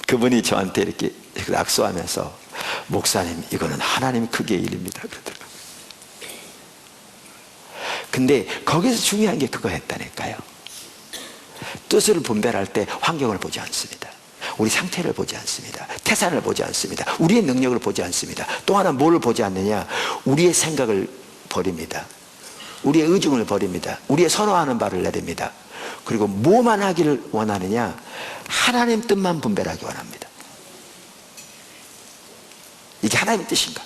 Speaker 1: 그분이 저한테 이렇게 악수하면서 목사님, 이거는 하나님 크기의 일입니다 그러더라고요. 근데 거기서 중요한 게 그거였다니까요. 뜻을 분별할 때 환경을 보지 않습니다. 우리 상태를 보지 않습니다. 태산을 보지 않습니다. 우리의 능력을 보지 않습니다. 또 하나 뭘 보지 않느냐, 우리의 생각을 버립니다. 우리의 의중을 버립니다. 우리의 선호하는 바를 내립니다. 그리고 뭐만 하기를 원하느냐, 하나님 뜻만 분별하기 원합니다. 이게 하나님의 뜻인가?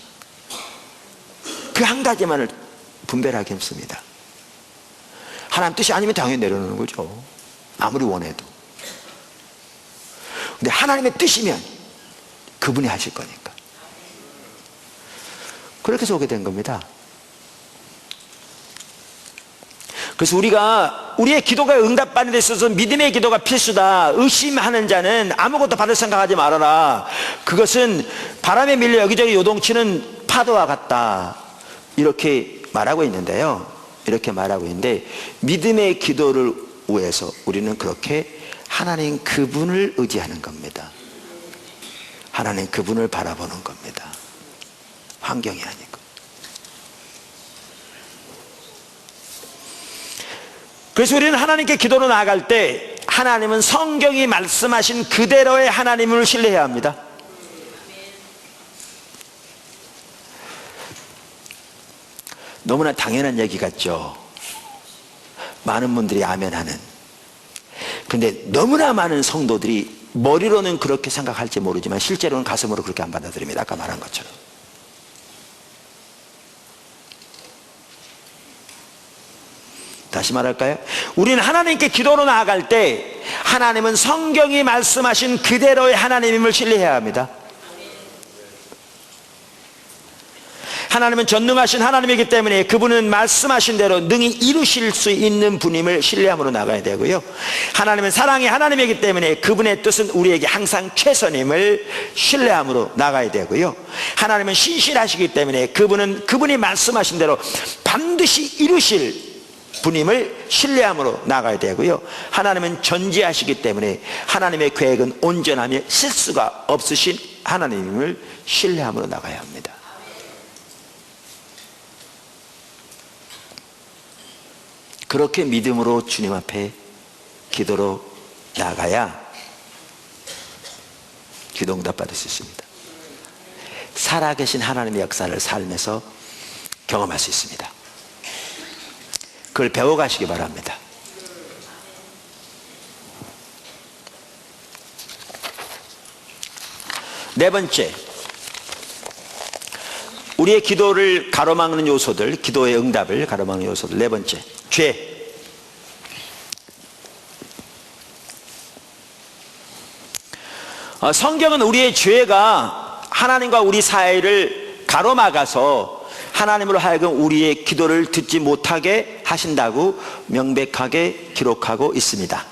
Speaker 1: 그 한 가지만을 분별하기 힘씁니다. 하나님 뜻이 아니면 당연히 내려놓는 거죠. 아무리 원해도. 근데 하나님의 뜻이면 그분이 하실 거니까. 그렇게 해서 오게 된 겁니다. 그래서 우리의 기도가 응답받는 데 있어서 믿음의 기도가 필수다. 의심하는 자는 아무것도 받을 생각하지 말아라. 그것은 바람에 밀려 여기저기 요동치는 파도와 같다. 이렇게 말하고 있는데요. 이렇게 말하고 있는데, 믿음의 기도를 위해서 우리는 그렇게 하나님 그분을 의지하는 겁니다. 하나님 그분을 바라보는 겁니다. 환경이 아니고. 그래서 우리는 하나님께 기도로 나아갈 때 하나님은 성경이 말씀하신 그대로의 하나님을 신뢰해야 합니다. 너무나 당연한 얘기 같죠. 많은 분들이 아멘하는. 근데 너무나 많은 성도들이 머리로는 그렇게 생각할지 모르지만 실제로는 가슴으로 그렇게 안 받아들입니다. 아까 말한 것처럼. 다시 말할까요? 우리는 하나님께 기도로 나아갈 때 하나님은 성경이 말씀하신 그대로의 하나님임을 신뢰해야 합니다. 하나님은 전능하신 하나님이기 때문에 그분은 말씀하신 대로 능히 이루실 수 있는 분임을 신뢰함으로 나가야 되고요. 하나님은 사랑의 하나님이기 때문에 그분의 뜻은 우리에게 항상 최선임을 신뢰함으로 나가야 되고요. 하나님은 신실하시기 때문에 그분이 말씀하신 대로 반드시 이루실 분임을 신뢰함으로 나가야 되고요. 하나님은 전지하시기 때문에 하나님의 계획은 온전하며 실수가 없으신 하나님임을 신뢰함으로 나가야 합니다. 그렇게 믿음으로 주님 앞에 기도로 나가야 기도 응답 받을 수 있습니다. 살아계신 하나님의 역사를 삶에서 경험할 수 있습니다. 그걸 배워가시기 바랍니다. 네 번째, 우리의 기도를 가로막는 요소들, 기도의 응답을 가로막는 요소들. 네 번째, 죄. 성경은 우리의 죄가 하나님과 우리 사이를 가로막아서 하나님으로 하여금 우리의 기도를 듣지 못하게 하신다고 명백하게 기록하고 있습니다.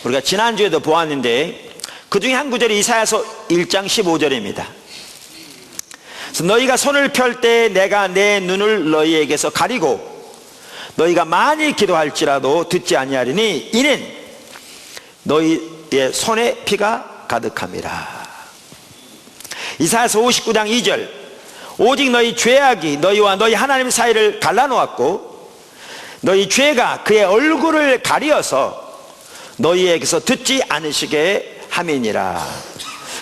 Speaker 1: 우리가 지난주에도 보았는데 그 중에 한 구절이 이사야서 1장 15절입니다. 너희가 손을 펼 때 내가 내 눈을 너희에게서 가리고 너희가 많이 기도할지라도 듣지 아니하리니 이는 너희의 손에 피가 가득함이라. 이사야서 59장 2절 오직 너희 죄악이 너희와 너희 하나님 사이를 갈라놓았고 너희 죄가 그의 얼굴을 가리어서 너희에게서 듣지 않으시게 함이니라.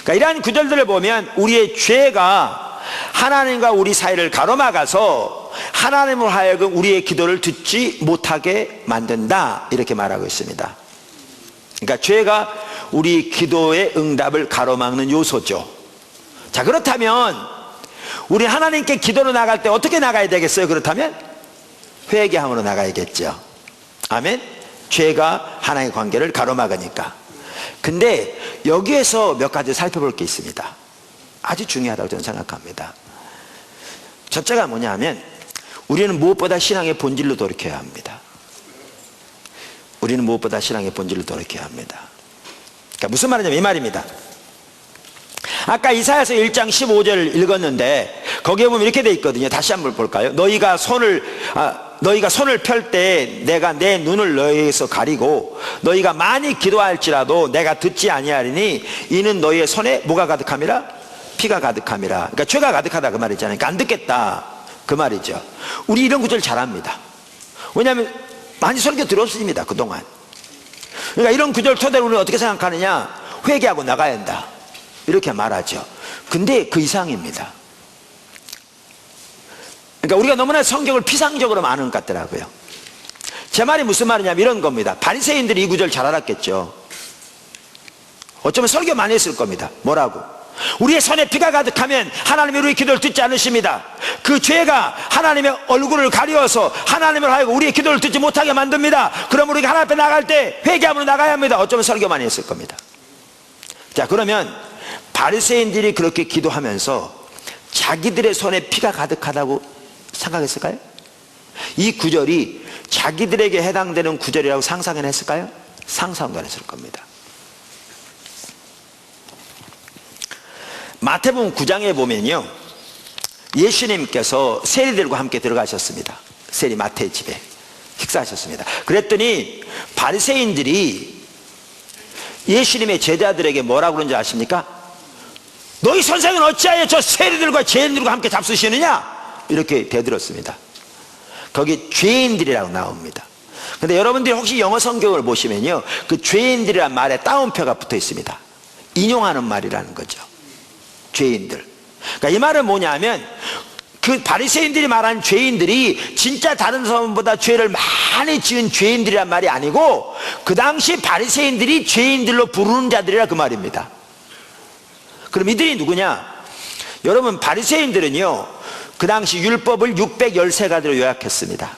Speaker 1: 그러니까 이러한 구절들을 보면 우리의 죄가 하나님과 우리 사이를 가로막아서 하나님으로 하여금 우리의 기도를 듣지 못하게 만든다, 이렇게 말하고 있습니다. 그러니까 죄가 우리 기도의 응답을 가로막는 요소죠. 자, 그렇다면 우리 하나님께 기도로 나갈 때 어떻게 나가야 되겠어요? 그렇다면 회개함으로 나가야겠죠. 아멘. 죄가 하나님의 관계를 가로막으니까. 근데 여기에서 몇 가지 살펴볼 게 있습니다. 아주 중요하다고 저는 생각합니다. 첫째가 뭐냐면 우리는 무엇보다 신앙의 본질로 돌이켜야 합니다. 우리는 무엇보다 신앙의 본질로 돌이켜야 합니다. 그러니까 무슨 말이냐면 이 말입니다. 아까 이사야서 1장 15절을 읽었는데 거기에 보면 이렇게 돼 있거든요. 다시 한번 볼까요? 너희가 손을 펼 때 내가 내 눈을 너희에게서 가리고 너희가 많이 기도할지라도 내가 듣지 아니하리니 이는 너희의 손에 뭐가 가득함이라? 피가 가득함이라. 그러니까 죄가 가득하다 그 말이잖아요. 그러니까 안 듣겠다 그 말이죠. 우리 이런 구절 잘합니다. 왜냐하면 많이 설교 들었습니다 그동안. 그러니까 이런 구절 토대로 우리는 어떻게 생각하느냐? 회개하고 나가야 한다 이렇게 말하죠. 근데 그 이상입니다. 그러니까 우리가 너무나 성경을 피상적으로 아는 것 같더라고요. 제 말이 무슨 말이냐면 이런 겁니다. 바리새인들이 이 구절 잘 알았겠죠. 어쩌면 설교 많이 했을 겁니다. 뭐라고? 우리의 손에 피가 가득하면 하나님이 우리의 기도를 듣지 않으십니다. 그 죄가 하나님의 얼굴을 가리워서 하나님을 하여금 우리의 기도를 듣지 못하게 만듭니다. 그럼 우리가 하나님 앞에 나갈 때 회개함으로 나가야 합니다. 어쩌면 설교 많이 했을 겁니다. 자, 그러면 바리새인들이 그렇게 기도하면서 자기들의 손에 피가 가득하다고 생각했을까요? 이 구절이 자기들에게 해당되는 구절이라고 상상했을까요? 상상도 안 했을 겁니다. 마태복음 9장에 보면요, 예수님께서 세리들과 함께 들어가셨습니다. 세리 마태의 집에 식사하셨습니다. 그랬더니 바리새인들이 예수님의 제자들에게 뭐라고 그런지 아십니까? 너희 선생은 어찌하여 저 세리들과 죄인들과 함께 잡수시느냐? 이렇게 대들었습니다. 거기 죄인들이라고 나옵니다. 근데 여러분들이 혹시 영어 성경을 보시면요, 그 죄인들이란 말에 따옴표가 붙어 있습니다. 인용하는 말이라는 거죠. 죄인들. 그러니까 이 말은 뭐냐면 그 바리새인들이 말한 죄인들이 진짜 다른 사람보다 죄를 많이 지은 죄인들이란 말이 아니고 그 당시 바리새인들이 죄인들로 부르는 자들이라 그 말입니다. 그럼 이들이 누구냐? 여러분, 바리새인들은요 그 당시 율법을 613가지로 요약했습니다.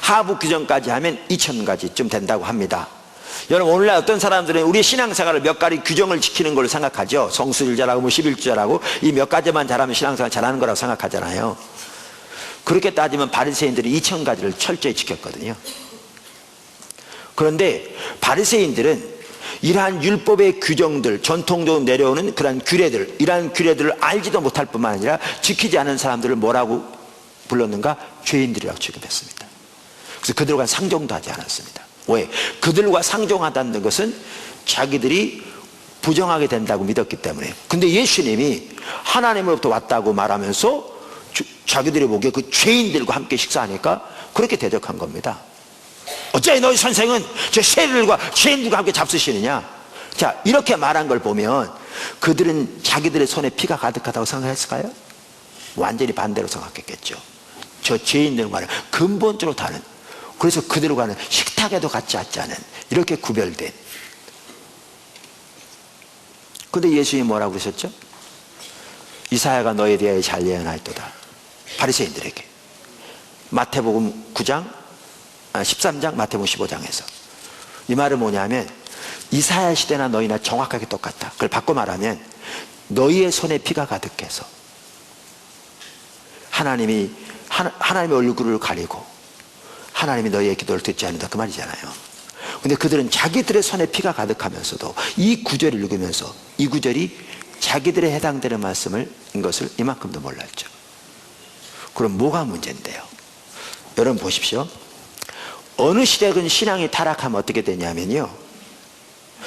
Speaker 1: 하부 규정까지 하면 2000가지쯤 된다고 합니다. 여러분, 오늘날 어떤 사람들은 우리 신앙생활을 몇 가지 규정을 지키는 걸로 생각하죠. 성수일 잘하고 뭐 11주 잘하고 이 몇 가지만 잘하면 신앙생활 잘하는 거라고 생각하잖아요. 그렇게 따지면 바리새인들이 2000가지를 철저히 지켰거든요. 그런데 바리새인들은 이러한 율법의 규정들, 전통적으로 내려오는 그러한 규례들, 이러한 규례들을 알지도 못할 뿐만 아니라 지키지 않은 사람들을 뭐라고 불렀는가? 죄인들이라고 취급했습니다. 그래서 그들과 상종도 하지 않았습니다. 왜? 그들과 상종하다는 것은 자기들이 부정하게 된다고 믿었기 때문에. 근데 예수님이 하나님으로부터 왔다고 말하면서 자기들이 보기에 그 죄인들과 함께 식사하니까 그렇게 대적한 겁니다. 어찌 너희 선생은 저 세리들과 죄인들과 함께 잡수시느냐? 자, 이렇게 말한 걸 보면 그들은 자기들의 손에 피가 가득하다고 생각했을까요? 완전히 반대로 생각했겠죠. 저 죄인들과는 근본적으로 다른, 그래서 그들과는 식탁에도 같이 앉지 않은, 이렇게 구별된. 근데 예수님이 뭐라고 그러셨죠? 이사야가 너에 대하여 잘 예언하였도다. 바리새인들에게. 마태복음 9장 13장, 마태복음 15장에서. 이 말은 뭐냐면 이사야 시대나 너희나 정확하게 똑같다. 그걸 바꿔 말하면 너희의 손에 피가 가득해서 하나님의 얼굴을 가리고 하나님이 너희의 기도를 듣지 않는다, 그 말이잖아요. 근데 그들은 자기들의 손에 피가 가득하면서도 이 구절을 읽으면서 이 구절이 자기들에 해당되는 말씀을 인 것을 이만큼도 몰랐죠. 그럼 뭐가 문제인데요? 여러분 보십시오. 어느 시대든 신앙이 타락하면 어떻게 되냐면요,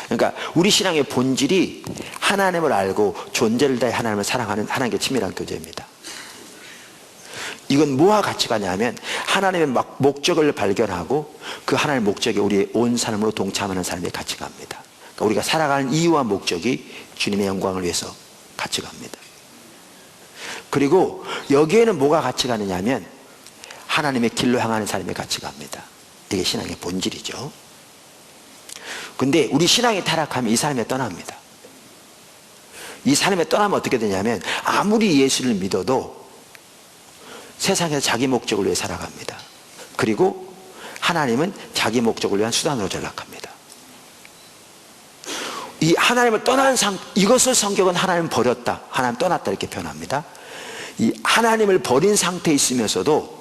Speaker 1: 그러니까 우리 신앙의 본질이 하나님을 알고 존재를 다해 하나님을 사랑하는 하나님께 친밀한 교제입니다. 이건 뭐와 같이 가냐면 하나님의 목적을 발견하고 그 하나님의 목적에 우리의 온 삶으로 동참하는 삶에 같이 갑니다. 그러니까 우리가 살아가는 이유와 목적이 주님의 영광을 위해서 같이 갑니다. 그리고 여기에는 뭐가 같이 가느냐 하면 하나님의 길로 향하는 삶에 같이 갑니다. 이게 신앙의 본질이죠. 근데 우리 신앙이 타락하면 이 삶에 떠납니다. 이 삶에 떠나면 어떻게 되냐면 아무리 예수를 믿어도 세상에서 자기 목적을 위해 살아갑니다. 그리고 하나님은 자기 목적을 위한 수단으로 전락합니다. 이 하나님을 떠난 이것을 성경은 하나님 버렸다, 하나님 떠났다 이렇게 표현합니다. 이 하나님을 버린 상태에 있으면서도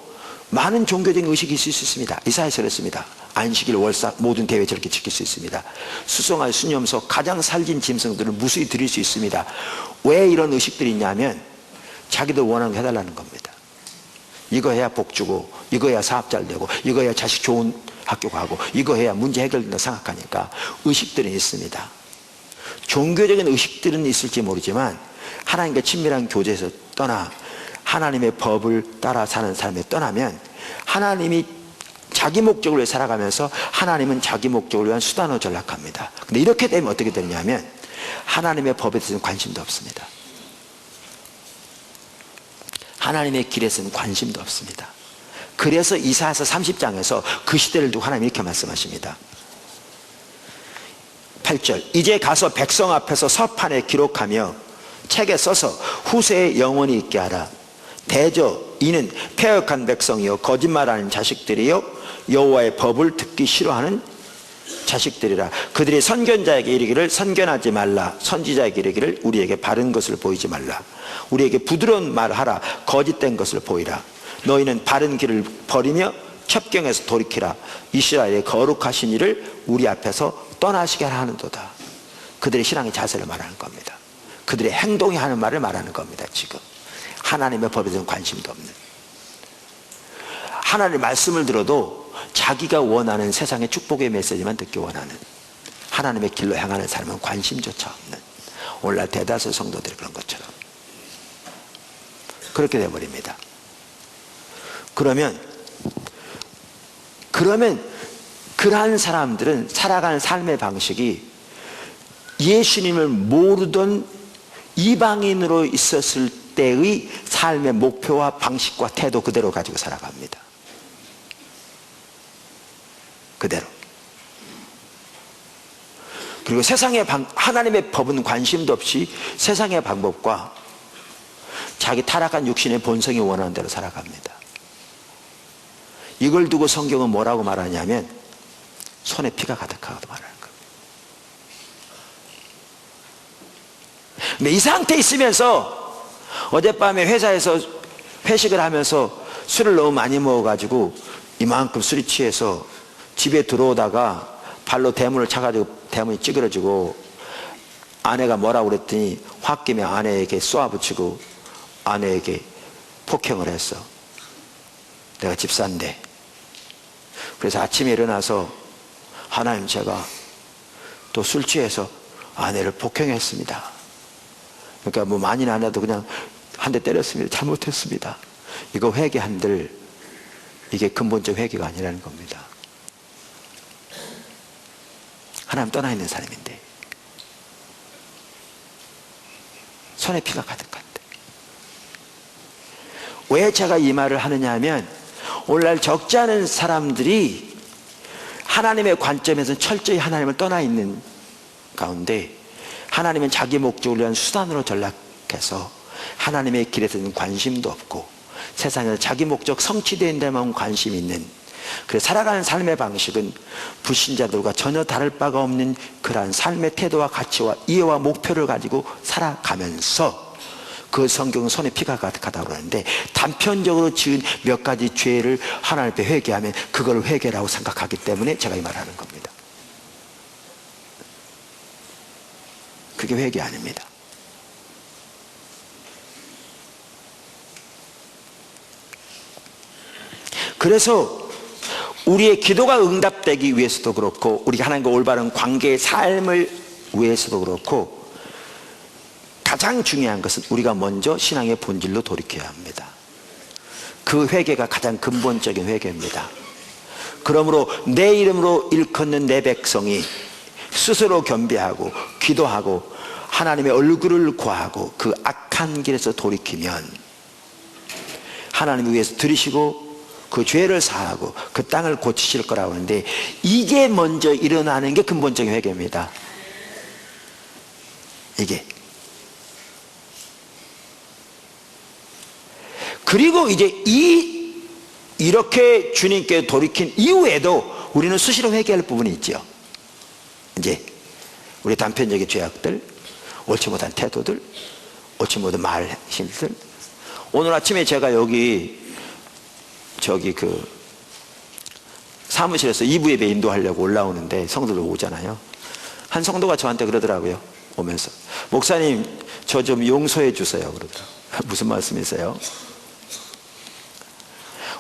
Speaker 1: 많은 종교적인 의식이 있을 수 있습니다. 이사야서 그랬습니다. 안식일, 월사 모든 대회 저렇게 지킬 수 있습니다. 수송아지, 수염소, 가장 살진 짐승들을 무수히 드릴 수 있습니다. 왜 이런 의식들이 있냐면 자기들 원하는 거 해달라는 겁니다. 이거 해야 복 주고, 이거 해야 사업 잘 되고, 이거 해야 자식 좋은 학교 가고, 이거 해야 문제 해결된다 생각하니까 의식들은 있습니다. 종교적인 의식들은 있을지 모르지만 하나님과 친밀한 교제에서 떠나 하나님의 법을 따라 사는 삶에 떠나면 하나님이 자기 목적을 위해 살아가면서 하나님은 자기 목적을 위한 수단으로 전락합니다. 근데 이렇게 되면 어떻게 되냐면 하나님의 법에 대해서는 관심도 없습니다. 하나님의 길에서는 관심도 없습니다. 그래서 이사야서 30장에서 그 시대를 두고 하나님이 이렇게 말씀하십니다. 8절, 이제 가서 백성 앞에서 서판에 기록하며 책에 써서 후세에 영원히 있게 하라. 대저 이는 패역한 백성이요 거짓말하는 자식들이요 여호와의 법을 듣기 싫어하는 자식들이라. 그들이 선견자에게 이르기를 선견하지 말라, 선지자에게 이르기를 우리에게 바른 것을 보이지 말라, 우리에게 부드러운 말을 하라, 거짓된 것을 보이라. 너희는 바른 길을 버리며 첩경에서 돌이키라. 이스라엘의 거룩하신 이를 우리 앞에서 떠나시게 하는도다. 그들의 신앙의 자세를 말하는 겁니다. 그들의 행동이 하는 말을 말하는 겁니다. 지금 하나님의 법에 대한 관심도 없는, 하나님의 말씀을 들어도 자기가 원하는 세상의 축복의 메시지만 듣기 원하는, 하나님의 길로 향하는 삶은 관심조차 없는, 오늘날 대다수 성도들이 그런 것처럼 그렇게 되어버립니다. 그러면 그러한 사람들은 살아가는 삶의 방식이 예수님을 모르던 이방인으로 있었을 때의 삶의 목표와 방식과 태도 그대로 가지고 살아갑니다. 그대로. 그리고 하나님의 법은 관심도 없이 세상의 방법과 자기 타락한 육신의 본성이 원하는 대로 살아갑니다. 이걸 두고 성경은 뭐라고 말하냐면 손에 피가 가득하다고 말하는 거예요. 근데 이 상태에 있으면서 어젯밤에 회사에서 회식을 하면서 술을 너무 많이 먹어가지고 이만큼 술이 취해서 집에 들어오다가 발로 대문을 차가지고 대문이 찌그러지고 아내가 뭐라고 그랬더니 홧김에 아내에게 쏘아붙이고 아내에게 폭행을 했어. 내가 집사인데. 그래서 아침에 일어나서 하나님, 제가 또 술 취해서 아내를 폭행했습니다. 그러니까 뭐 많이는 안 해도 그냥 한 대 때렸습니다. 잘못했습니다. 이거 회개한들 이게 근본적 회개가 아니라는 겁니다. 하나님 떠나 있는 사람인데 손에 피가 가득한데. 왜 제가 이 말을 하느냐 하면 오늘날 적지 않은 사람들이 하나님의 관점에서는 철저히 하나님을 떠나 있는 가운데 하나님은 자기 목적을 위한 수단으로 전락해서 하나님의 길에서는 관심도 없고 세상에서 자기 목적 성취된 데만 관심이 있는, 그래서 살아가는 삶의 방식은 불신자들과 전혀 다를 바가 없는 그러한 삶의 태도와 가치와 이해와 목표를 가지고 살아가면서 그 성경은 손에 피가 가득하다고 그러는데 단편적으로 지은 몇 가지 죄를 하나님 앞에 회개하면 그걸 회개라고 생각하기 때문에 제가 이 말을 하는 겁니다. 그게 회개 아닙니다. 그래서 우리의 기도가 응답되기 위해서도 그렇고 우리가 하나님과 올바른 관계의 삶을 위해서도 그렇고 가장 중요한 것은 우리가 먼저 신앙의 본질로 돌이켜야 합니다. 그 회개가 가장 근본적인 회개입니다. 그러므로 내 이름으로 일컫는 내 백성이 스스로 겸비하고 기도하고 하나님의 얼굴을 구하고 그 악한 길에서 돌이키면 하나님을 위해서 들으시고 그 죄를 사하고 그 땅을 고치실 거라고 하는데 이게 먼저 일어나는 게 근본적인 회개입니다. 이게. 그리고 이제 이렇게 주님께 돌이킨 이후에도 우리는 수시로 회개할 부분이 있죠. 이제 우리 단편적인 죄악들, 옳지 못한 태도들, 옳지 못한 말심들. 오늘 아침에 제가 저기 그 사무실에서 2부 예배 인도하려고 올라오는데 성도들 오잖아요. 한 성도가 저한테 그러더라고요. 오면서 목사님 저 좀 용서해 주세요 그러더라고요. 무슨 말씀이세요?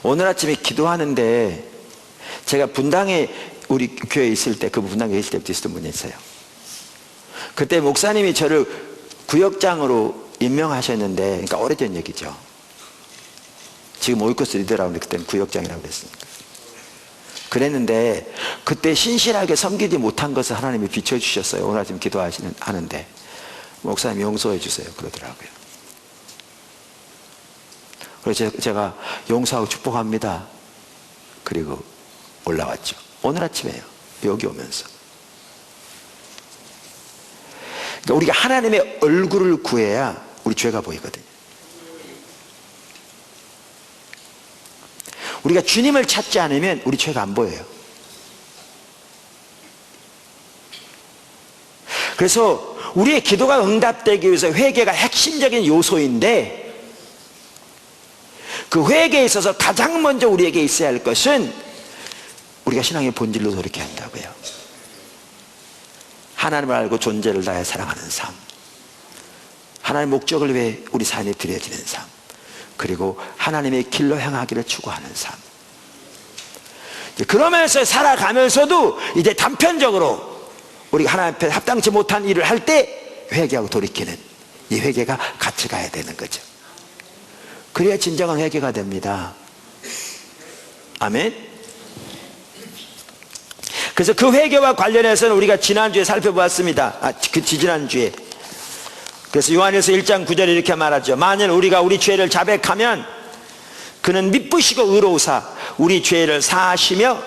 Speaker 1: 오늘 아침에 기도하는데 제가 분당에 우리 교회에 있을 때 그 분당에 있을 때부터 있었던 분이 있어요. 그때 목사님이 저를 구역장으로 임명하셨는데, 그러니까 오래전 얘기죠. 지금 오이코스 리더라고 하는데 그때는 구역장이라고 그랬으니까. 그랬는데 그때 신실하게 섬기지 못한 것을 하나님이 비춰주셨어요. 오늘 아침 하는데 목사님 용서해 주세요 그러더라고요. 그래서 제가 용서하고 축복합니다. 그리고 올라왔죠. 오늘 아침에요. 여기 오면서. 그러니까 우리가 하나님의 얼굴을 구해야 우리 죄가 보이거든요. 우리가 주님을 찾지 않으면 우리 죄가 안 보여요. 그래서 우리의 기도가 응답되기 위해서 회개가 핵심적인 요소인데 그 회개에 있어서 가장 먼저 우리에게 있어야 할 것은 우리가 신앙의 본질로 돌이켜야 한다고요. 하나님을 알고 존재를 다해 사랑하는 삶, 하나님의 목적을 위해 우리 삶이 드려지는 삶, 그리고 하나님의 길로 향하기를 추구하는 삶. 그러면서 살아가면서도 이제 단편적으로 우리가 하나님 앞에 합당치 못한 일을 할 때 회개하고 돌이키는 이 회개가 같이 가야 되는 거죠. 그래야 진정한 회개가 됩니다. 아멘. 그래서 그 회개와 관련해서는 우리가 지난주에 살펴보았습니다. 지난주에 그래서 요한일서 1장 9절에 이렇게 말하죠. 만일 우리가 우리 죄를 자백하면 그는 미쁘시고 의로우사 우리 죄를 사하시며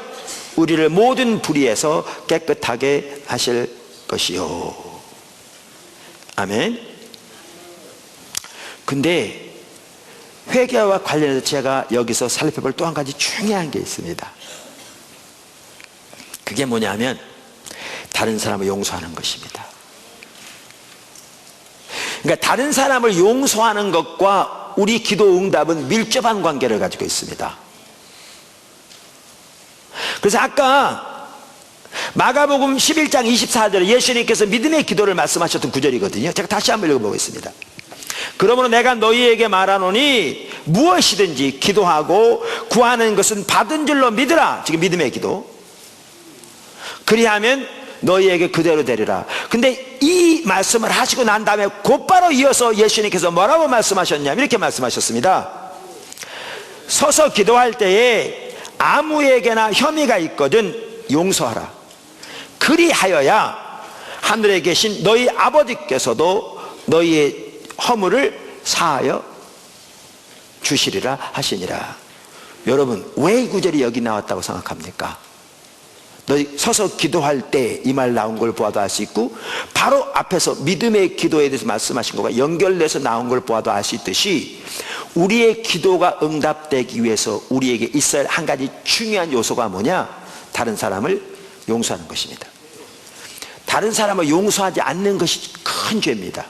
Speaker 1: 우리를 모든 불의에서 깨끗하게 하실 것이요. 아멘. 근데 회개와 관련해서 제가 여기서 살펴볼 또 한 가지 중요한 게 있습니다. 그게 뭐냐면 다른 사람을 용서하는 것입니다. 그러니까 다른 사람을 용서하는 것과 우리 기도 응답은 밀접한 관계를 가지고 있습니다. 그래서 아까 마가복음 11장 24절에 예수님께서 믿음의 기도를 말씀하셨던 구절이거든요. 제가 다시 한번 읽어보겠습니다. 그러므로 내가 너희에게 말하노니 무엇이든지 기도하고 구하는 것은 받은 줄로 믿으라. 지금 믿음의 기도. 그리하면 너희에게 그대로 되리라. 근데 이 말씀을 하시고 난 다음에 곧바로 이어서 예수님께서 뭐라고 말씀하셨냐면 이렇게 말씀하셨습니다. 서서 기도할 때에 아무에게나 혐의가 있거든 용서하라. 그리하여야 하늘에 계신 너희 아버지께서도 너희의 허물을 사하여 주시리라 하시니라. 여러분, 왜 이 구절이 여기 나왔다고 생각합니까? 너희 서서 기도할 때 이 말 나온 걸 보아도 알 수 있고, 바로 앞에서 믿음의 기도에 대해서 말씀하신 것과 연결돼서 나온 걸 보아도 알 수 있듯이, 우리의 기도가 응답되기 위해서 우리에게 있어야 할 한 가지 중요한 요소가 뭐냐? 다른 사람을 용서하는 것입니다. 다른 사람을 용서하지 않는 것이 큰 죄입니다.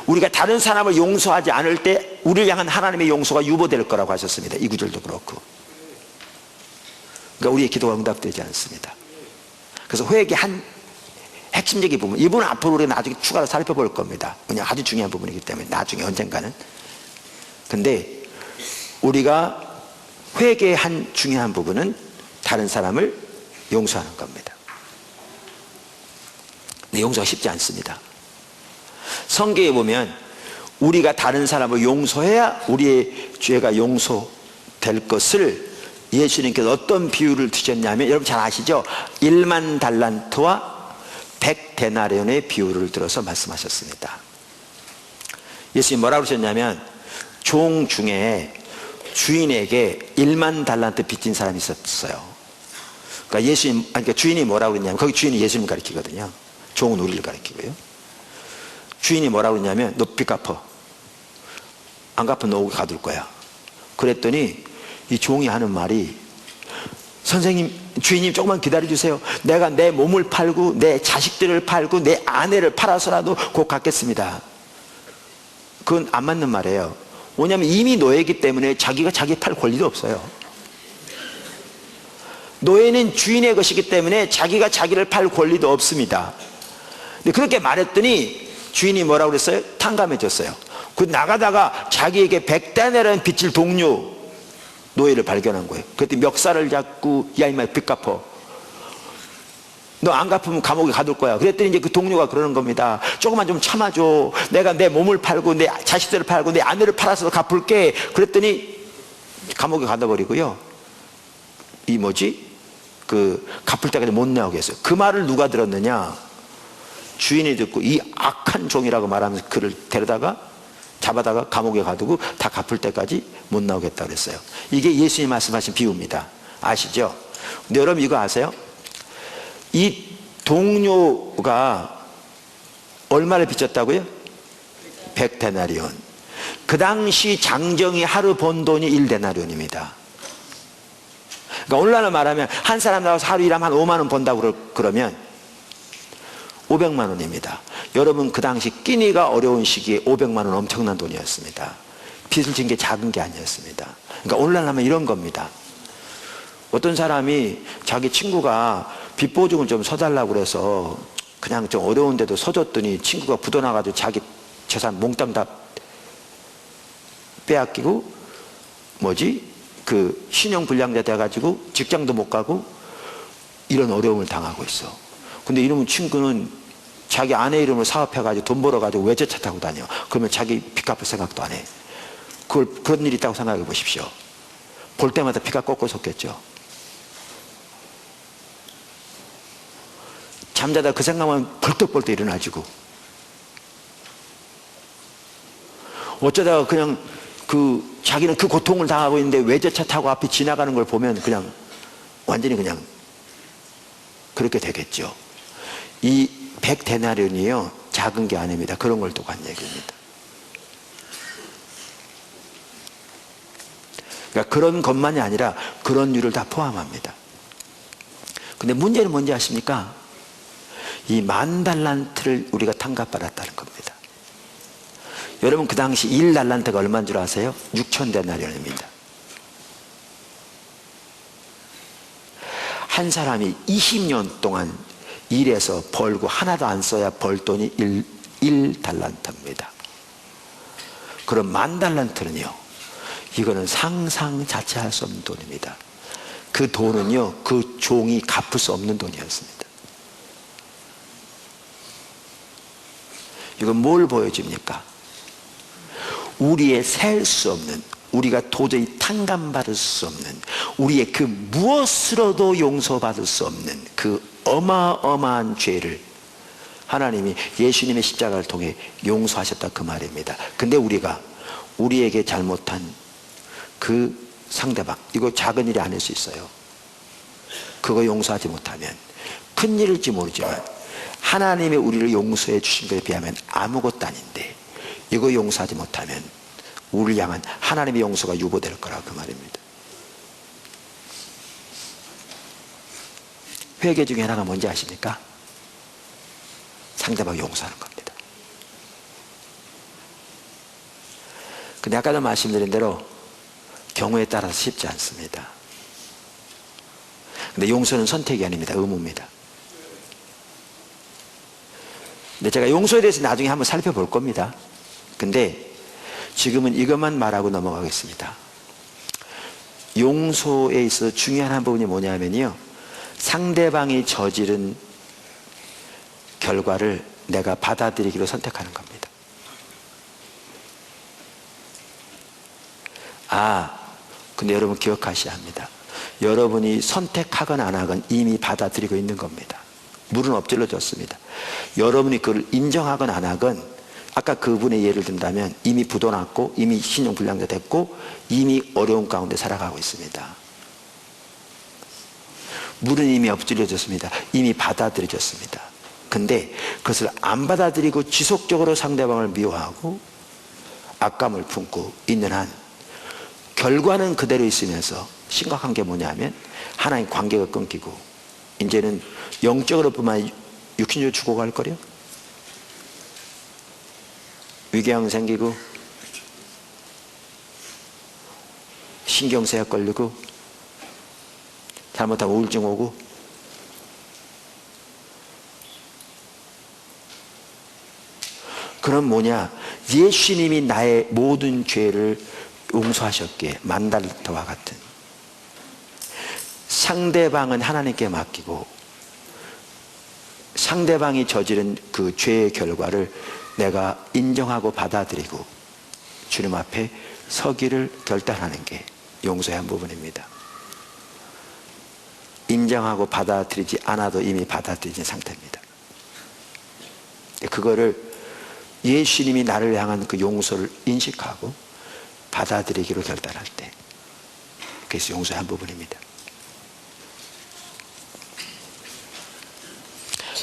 Speaker 1: 우리가 다른 사람을 용서하지 않을 때 우리를 향한 하나님의 용서가 유보될 거라고 하셨습니다. 이 구절도 그렇고. 그러니까 우리의 기도가 응답되지 않습니다. 그래서 회개의 한 핵심적인 부분, 이 부분은 앞으로 우리가 나중에 추가로 살펴볼 겁니다. 그냥 아주 중요한 부분이기 때문에 나중에 언젠가는. 근데 우리가 회개의 한 중요한 부분은 다른 사람을 용서하는 겁니다. 근데 용서가 쉽지 않습니다. 성경에 보면 우리가 다른 사람을 용서해야 우리의 죄가 용서될 것을 예수님께서 어떤 비유를 드셨냐면, 여러분 잘 아시죠? 1만 달란트와 100데나리온의 비유를 들어서 말씀하셨습니다. 예수님 뭐라고 그러셨냐면, 종 중에 주인에게 1만 달란트 빚진 사람이 있었어요. 그러니까 그러니까 주인이 뭐라고 그랬냐면, 거기 주인이 예수님 가리키거든요. 종은 우리를 가리키고요. 주인이 뭐라고 그랬냐면, 너 빚 갚아. 안 갚으면 너 오게 가둘 거야. 그랬더니 이 종이 하는 말이, 선생님, 주인님 조금만 기다려주세요. 내가 내 몸을 팔고 내 자식들을 팔고 내 아내를 팔아서라도 곧 갚겠습니다. 그건 안 맞는 말이에요. 왜냐하면 이미 노예이기 때문에 자기가 자기 팔 권리도 없어요. 노예는 주인의 것이기 때문에 자기가 자기를 팔 권리도 없습니다. 근데 그렇게 말했더니 주인이 뭐라고 그랬어요? 탕감해줬어요. 그 나가다가 자기에게 100데나리온 빚질 동료 노예를 발견한 거예요. 그랬더니 멱살을 잡고, 야 이마 빚 갚어. 너 안 갚으면 감옥에 가둘 거야. 그랬더니 이제 그 동료가 그러는 겁니다. 조금만 좀 참아줘. 내가 내 몸을 팔고 내 자식들을 팔고 내 아내를 팔아서 갚을게. 그랬더니 감옥에 가둬버리고요. 그 갚을 때까지 못 나오게 했어요. 그 말을 누가 들었느냐? 주인이 듣고 이 악한 종이라고 말하면서 그를 데려다가 잡아다가 감옥에 가두고 다 갚을 때까지 못 나오겠다고 그랬어요. 이게 예수님 말씀하신 비유입니다. 아시죠? 근데 여러분 이거 아세요? 이 동료가 얼마를 빚졌다고요? 100데나리온. 그 당시 장정이 하루 번 돈이 1데나리온입니다. 그러니까 오늘날로 말하면 한 사람 나와서 하루 일하면 한 5만 원 번다고 그러면 500만 원입니다. 여러분 그 당시 끼니가 어려운 시기에 500만 원 엄청난 돈이었습니다. 빚을 진 게 작은 게 아니었습니다. 그러니까 오늘날 하면 이런 겁니다. 어떤 사람이 자기 친구가 빚 보증을 좀 서달라고 그래서 그냥 좀 어려운데도 서줬더니 친구가 부도나가지고 자기 재산 몽땅 다 빼앗기고 그 신용불량자 돼가지고 직장도 못 가고 이런 어려움을 당하고 있어. 근데 이러면 친구는 자기 아내 이름으로 사업해가지고 돈 벌어가지고 외제차 타고 다녀. 그러면 자기 빚 갚을 생각도 안 해. 그런 일이 있다고 생각해 보십시오. 볼 때마다 피가 꺾어 섰겠죠. 잠자다 그 생각만 벌떡벌떡 일어나지고. 어쩌다가 그냥 자기는 그 고통을 당하고 있는데 외제차 타고 앞에 지나가는 걸 보면 그냥 완전히 그냥 그렇게 되겠죠. 이 100데나리온이요 작은 게 아닙니다. 그런 걸 두고 한 얘기입니다. 그러니까 그런 것만이 아니라 그런 류를 다 포함합니다. 근데 문제는 뭔지 아십니까? 이 10,000달란트를 우리가 탕감받았다는 겁니다. 여러분 그 당시 1달란트가 얼마인 줄 아세요? 6,000데나리온입니다. 한 사람이 20년 동안 일해서 벌고 하나도 안 써야 벌 돈이 1달란트입니다. 그럼 10,000달란트는요, 이거는 상상 자체할 수 없는 돈입니다. 그 돈은요, 그 종이 갚을 수 없는 돈이었습니다. 이건 뭘 보여줍니까? 우리의 셀 수 없는, 우리가 도저히 탕감받을 수 없는, 우리의 그 무엇으로도 용서받을 수 없는 그 어마어마한 죄를 하나님이 예수님의 십자가를 통해 용서하셨다 그 말입니다. 근데 우리가 우리에게 잘못한 그 상대방, 이거 작은 일이 아닐 수 있어요. 그거 용서하지 못하면 큰 일일지 모르지만 하나님이 우리를 용서해 주신 것에 비하면 아무것도 아닌데 이거 용서하지 못하면 우리를 향한 하나님의 용서가 유보될 거라 그 말입니다. 회개 중에 하나가 뭔지 아십니까? 상대방 용서하는 겁니다. 근데 아까도 말씀드린 대로 경우에 따라서 쉽지 않습니다. 근데 용서는 선택이 아닙니다. 의무입니다. 근데 제가 용서에 대해서 나중에 한번 살펴볼 겁니다. 근데 지금은 이것만 말하고 넘어가겠습니다. 용서에 있어서 중요한 한 부분이 뭐냐면요, 상대방이 저지른 결과를 내가 받아들이기로 선택하는 겁니다. 근데 여러분 기억하셔야 합니다. 여러분이 선택하건 안 하건 이미 받아들이고 있는 겁니다. 물은 엎질러졌습니다. 여러분이 그걸 인정하건 안 하건, 아까 그분의 예를 든다면 이미 부도났고 이미 신용불량자 됐고 이미 어려운 가운데 살아가고 있습니다. 물은 이미 엎질려졌습니다. 이미 받아들여졌습니다. 근데 그것을 안 받아들이고 지속적으로 상대방을 미워하고 악감을 품고 있는 한 결과는 그대로 있으면서 심각한 게 뭐냐면 하나님 관계가 끊기고 이제는 영적으로 뿐만 아니라 육신적으로 죽어갈 거려. 위궤양 생기고 신경쇠약 걸리고 잘못하면 우울증 오고 그럼 뭐냐, 예수님이 나의 모든 죄를 용서하셨기에 10,000달란트와 같은 상대방은 하나님께 맡기고 상대방이 저지른 그 죄의 결과를 내가 인정하고 받아들이고 주님 앞에 서기를 결단하는 게 용서의 한 부분입니다. 인정하고 받아들이지 않아도 이미 받아들인 상태입니다. 그거를 예수님이 나를 향한 그 용서를 인식하고 받아들이기로 결단할 때, 그래서 용서의 한 부분입니다.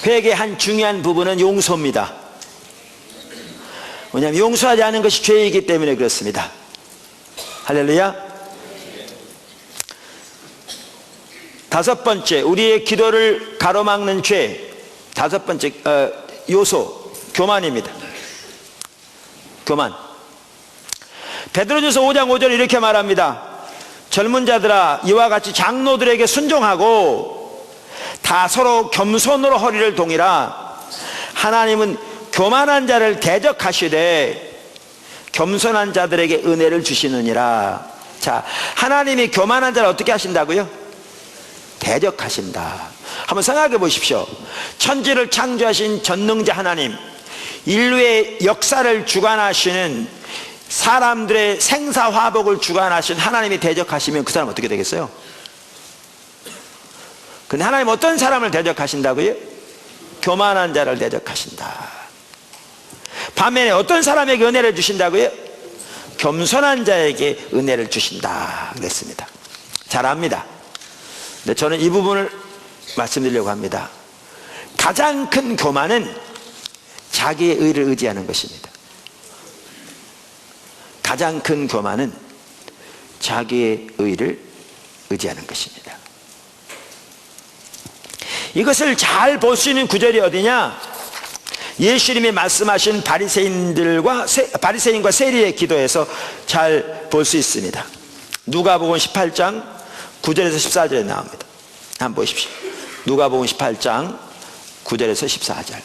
Speaker 1: 회개의 한 중요한 부분은 용서입니다. 왜냐하면 용서하지 않은 것이 죄이기 때문에 그렇습니다. 할렐루야. 다섯 번째, 우리의 기도를 가로막는 죄, 다섯 번째 요소, 교만입니다. 교만. 베드로전서 5장 5절 이렇게 말합니다. 젊은 자들아, 이와 같이 장로들에게 순종하고 다 서로 겸손으로 허리를 동이라. 하나님은 교만한 자를 대적하시되 겸손한 자들에게 은혜를 주시느니라. 자, 하나님이 교만한 자를 어떻게 하신다고요? 대적하신다. 한번 생각해 보십시오. 천지를 창조하신 전능자 하나님, 인류의 역사를 주관하시는, 사람들의 생사화복을 주관하신 하나님이 대적하시면 그 사람 어떻게 되겠어요? 근데 하나님 어떤 사람을 대적하신다고요? 교만한 자를 대적하신다. 반면에 어떤 사람에게 은혜를 주신다고요? 겸손한 자에게 은혜를 주신다 그랬습니다. 잘 압니다. 근데 저는 이 부분을 말씀드리려고 합니다. 가장 큰 교만은 자기의 의를 의지하는 것입니다. 가장 큰 교만은 자기의 의를 의지하는 것입니다. 이것을 잘 볼 수 있는 구절이 어디냐? 예수님이 말씀하신 바리새인과 세리의 기도에서 잘 볼 수 있습니다. 누가복음 18장 9절에서 14절에 나옵니다. 한번 보십시오. 누가복음 18장 9절에서 14절.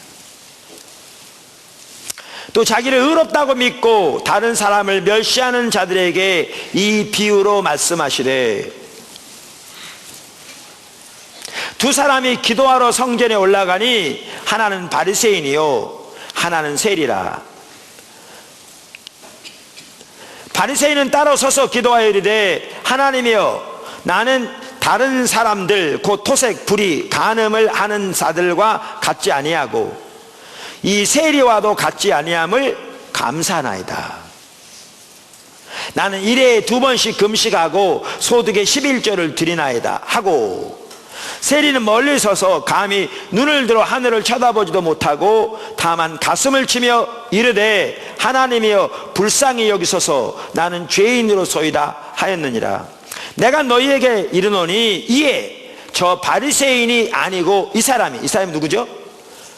Speaker 1: 또 자기를 의롭다고 믿고 다른 사람을 멸시하는 자들에게 이 비유로 말씀하시되, 두 사람이 기도하러 성전에 올라가니 하나는 바리새인이요 하나는 세리라. 바리새인은 따로 서서 기도하여 이르되, 하나님이여, 나는 다른 사람들 곧 토색, 불의, 간음을 하는 자들과 같지 아니하고 이 세리와도 같지 아니함을 감사하나이다. 나는 일에 2번씩 금식하고 소득의 11조를 드리나이다 하고, 세리는 멀리 서서 감히 눈을 들어 하늘을 쳐다보지도 못하고 다만 가슴을 치며 이르되, 하나님이여, 불쌍히 여기소서, 나는 죄인으로소이다 하였느니라. 내가 너희에게 이르노니 이에 저 바리새인이 아니고 이 사람이 누구죠?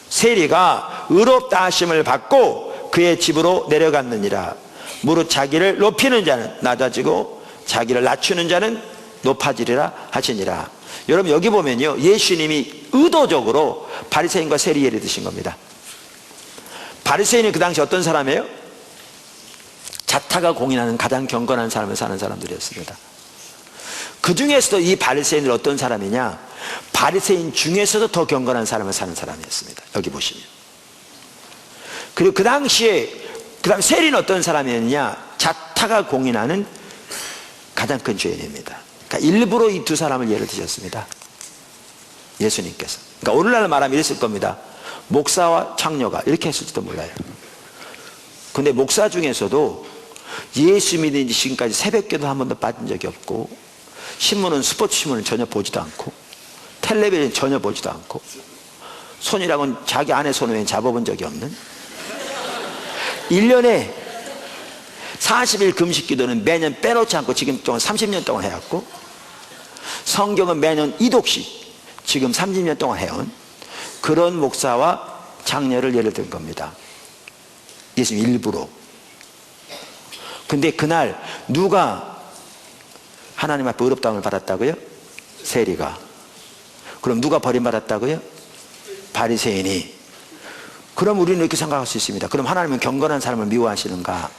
Speaker 1: 세리가 의롭다 하심을 받고 그의 집으로 내려갔느니라. 무릇 자기를 높이는 자는 낮아지고 자기를 낮추는 자는 높아지리라 하시니라. 여러분, 여기 보면요, 예수님이 의도적으로 바리새인과 세리 예를 드신 겁니다. 바리새인이 그 당시 어떤 사람이에요? 자타가 공인하는 가장 경건한 삶을 사는 사람들이었습니다. 그 중에서도 이 바리새인은 어떤 사람이냐? 바리새인 중에서도 더 경건한 삶을 사는 사람이었습니다. 여기 보시면. 그리고 그 다음 세리는 어떤 사람이었냐? 자타가 공인하는 가장 큰 죄인입니다. 그러니까 일부러 이 두 사람을 예를 드셨습니다. 예수님께서. 그러니까 오늘날 말하면 이랬을 겁니다. 목사와 창녀가 이렇게 했을지도 몰라요. 근데 목사 중에서도 예수 믿은 지 지금까지 새벽기도 한 번도 빠진 적이 없고, 신문은 스포츠 신문을 전혀 보지도 않고, 텔레비전 전혀 보지도 않고, 손이랑은 자기 아내 손을 왜 잡아본 적이 없는, 1년에 40일 금식 기도는 매년 빼놓지 않고 지금 동안 30년 동안 해왔고, 성경은 매년 2독씩 지금 30년 동안 해온 그런 목사와 장녀를 예를 든 겁니다. 예수님 일부러. 근데 그날 누가 하나님 앞에 의롭다함을 받았다고요? 세리가. 그럼 누가 버림받았다고요? 바리새인이. 그럼 우리는 이렇게 생각할 수 있습니다. 그럼 하나님은 경건한 사람을 미워하시는가?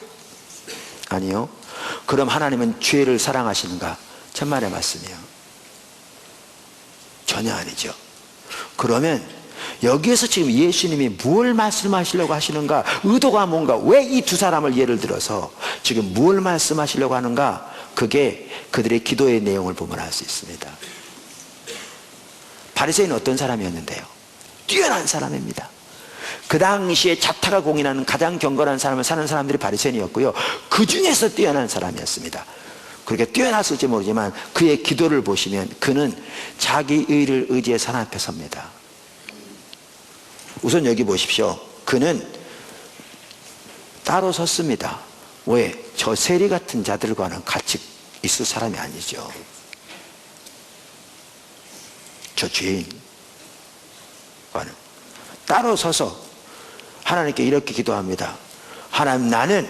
Speaker 1: 아니요. 그럼 하나님은 죄를 사랑하시는가? 천만의 말씀이요. 전혀 아니죠. 그러면 여기에서 지금 예수님이 무엇을 말씀하시려고 하시는가? 의도가 뭔가? 왜 이 두 사람을 예를 들어서 지금 무엇을 말씀하시려고 하는가? 그게 그들의 기도의 내용을 보면 알 수 있습니다. 바리새인은 어떤 사람이었는데요? 뛰어난 사람입니다. 그 당시에 자타가 공인하는 가장 경건한 삶을 사는 사람들이 바리새인이었고요, 그 중에서 뛰어난 사람이었습니다. 그렇게 뛰어났을지 모르지만 그의 기도를 보시면 그는 자기 의를 의지해서 하나님 앞에 섭니다. 우선 여기 보십시오. 그는 따로 섰습니다. 왜? 저 세리 같은 자들과는 같이 있을 사람이 아니죠. 저 죄인과는 따로 서서 하나님께 이렇게 기도합니다. 하나님, 나는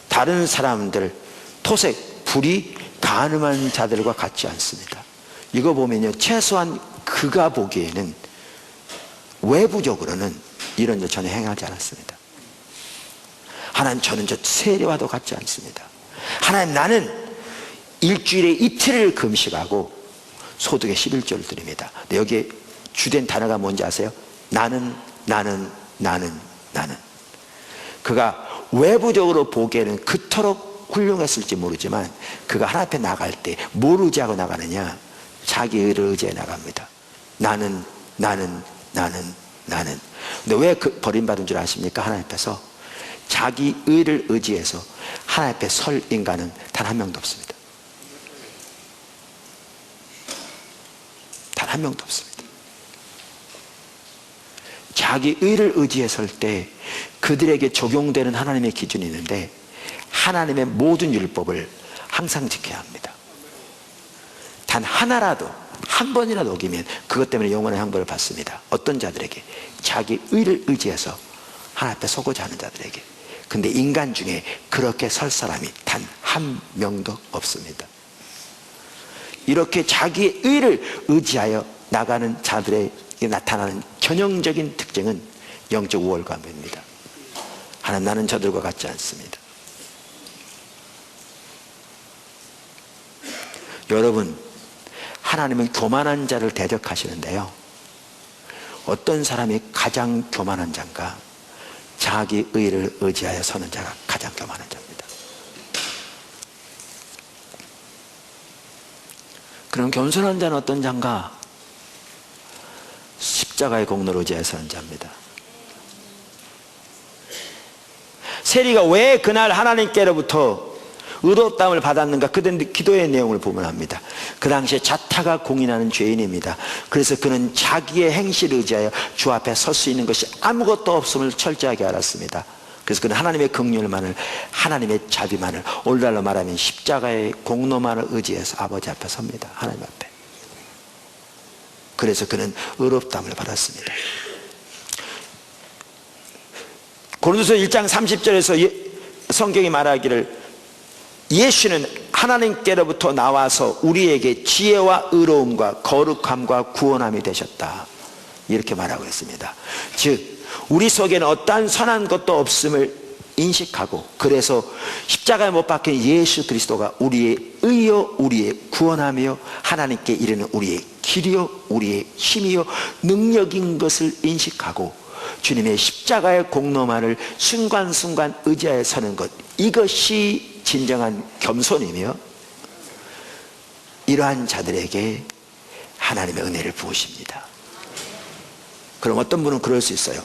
Speaker 1: 다른 사람들, 토색, 불의, 간음한 자들과 같지 않습니다. 이거 보면요, 최소한 그가 보기에는 외부적으로는 이런 일 전혀 행하지 않았습니다. 하나님, 저는 저 세리와도 같지 않습니다. 하나님, 나는 일주일에 이틀을 금식하고 소득의 11조를 드립니다. 근데 여기에 주된 단어가 뭔지 아세요? 나는. 그가 외부적으로 보기에는 그토록 훌륭했을지 모르지만 그가 하나님 앞에 나갈 때 뭘 의지하고 나가느냐? 자기 의를 의지해 나갑니다. 나는. 근데 왜 그 버림받은 줄 아십니까? 하나님 앞에서 자기 의를 의지해서 하나님 앞에 설 인간은 단 한 명도 없습니다. 단 한 명도 없습니다. 자기 의를 의지해 설 때 그들에게 적용되는 하나님의 기준이 있는데 하나님의 모든 율법을 항상 지켜야 합니다. 단 하나라도 한 번이라도 어기면 그것 때문에 영원의 형벌을 받습니다. 어떤 자들에게? 자기 의를 의지해서 하나님 앞에 서고자 하는 자들에게. 근데 인간 중에 그렇게 설 사람이 단 한 명도 없습니다. 이렇게 자기 의를 의지하여 나가는 자들에게 나타나는 전형적인 특징은 영적 우월감입니다. 하나님, 나는 저들과 같지 않습니다. 여러분, 하나님은 교만한 자를 대적하시는데요, 어떤 사람이 가장 교만한 자인가? 자기 의를 의지하여 서는 자가 가장 교만한 자입니다. 그럼 겸손한 자는 어떤 자인가? 십자가의 공로를 의지하여 서는 자입니다. 세리가 왜 그날 하나님께로부터 의롭다함을 받았는가? 그들 기도의 내용을 보면 합니다. 그 당시에 자타가 공인하는 죄인입니다. 그래서 그는 자기의 행실을 의지하여 주 앞에 설 수 있는 것이 아무것도 없음을 철저하게 알았습니다. 그래서 그는 하나님의 긍휼만을, 하나님의 자비만을, 오늘날로 말하면 십자가의 공로만을 의지해서 아버지 앞에 섭니다. 하나님 앞에. 그래서 그는 의롭다함을 받았습니다. 고린도서 1장 30절에서 성경이 말하기를 예수는 하나님께로부터 나와서 우리에게 지혜와 의로움과 거룩함과 구원함이 되셨다, 이렇게 말하고 있습니다. 즉 우리 속에는 어떠한 선한 것도 없음을 인식하고, 그래서 십자가에 못 박힌 예수 그리스도가 우리의 의요 우리의 구원하며 하나님께 이르는 우리의 길이요 우리의 힘이요 능력인 것을 인식하고 주님의 십자가의 공로만을 순간순간 의지하여 서는 것, 이것이 진정한 겸손이며, 이러한 자들에게 하나님의 은혜를 부으십니다. 그럼 어떤 분은 그럴 수 있어요.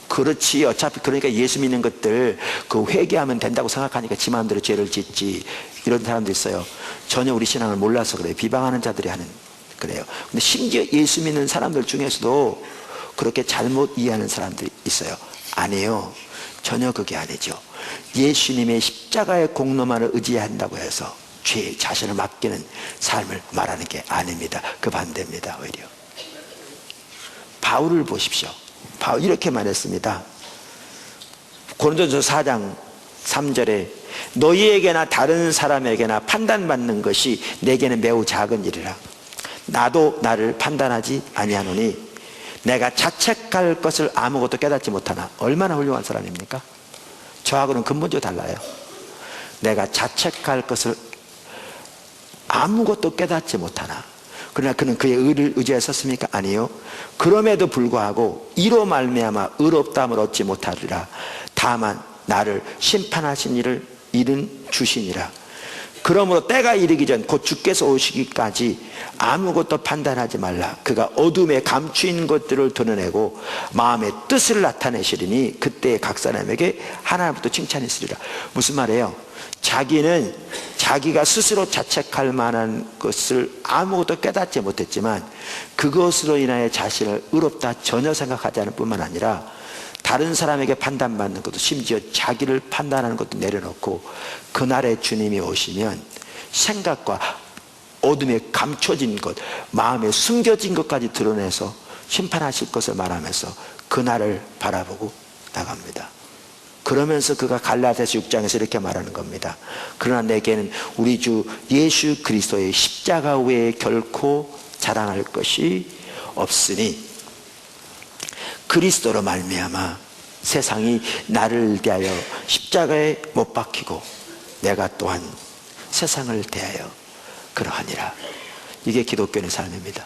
Speaker 1: 그렇지, 어차피 그러니까 예수 믿는 것들 그 회개하면 된다고 생각하니까 지 마음대로 죄를 짓지, 이런 사람도 있어요. 전혀 우리 신앙을 몰라서 그래요. 비방하는 자들이 하는, 그래요. 근데 심지어 예수 믿는 사람들 중에서도 그렇게 잘못 이해하는 사람들이 있어요. 아니에요. 전혀 그게 아니죠. 예수님의 십자가의 공로만을 의지한다고 해서 죄 자신을 맡기는 삶을 말하는 게 아닙니다. 그 반대입니다. 오히려 바울을 보십시오. 바울 이렇게 말했습니다. 고린도전서 4장 3절에 너희에게나 다른 사람에게나 판단받는 것이 내게는 매우 작은 일이라. 나도 나를 판단하지 아니하노니 내가 자책할 것을 아무것도 깨닫지 못하나. 얼마나 훌륭한 사람입니까? 저하고는 근본적으로 달라요. 내가 자책할 것을 아무것도 깨닫지 못하나. 그러나 그는 그의 의를 의지하여 섰습니까? 아니요. 그럼에도 불구하고 이로 말미암아 의롭다함을 얻지 못하리라. 다만 나를 심판하신 일은 주시니라. 그러므로 때가 이르기 전 곧 주께서 오시기까지 아무것도 판단하지 말라. 그가 어둠에 감추인 것들을 드러내고 마음의 뜻을 나타내시리니 그때 각 사람에게 하나님부터 칭찬이 있으리라. 무슨 말이에요? 자기는 자기가 스스로 자책할 만한 것을 아무것도 깨닫지 못했지만 그것으로 인하여 자신을 의롭다 전혀 생각하지 않을 뿐만 아니라 다른 사람에게 판단받는 것도, 심지어 자기를 판단하는 것도 내려놓고 그날의 주님이 오시면 생각과 어둠에 감춰진 것, 마음에 숨겨진 것까지 드러내서 심판하실 것을 말하면서 그날을 바라보고 나갑니다. 그러면서 그가 갈라디아서 6장에서 이렇게 말하는 겁니다. 그러나 내게는 우리 주 예수 그리스도의 십자가 외에 결코 자랑할 것이 없으니 그리스도로 말미암아 세상이 나를 대하여 십자가에 못 박히고 내가 또한 세상을 대하여 그러하니라. 이게 기독교의 삶입니다.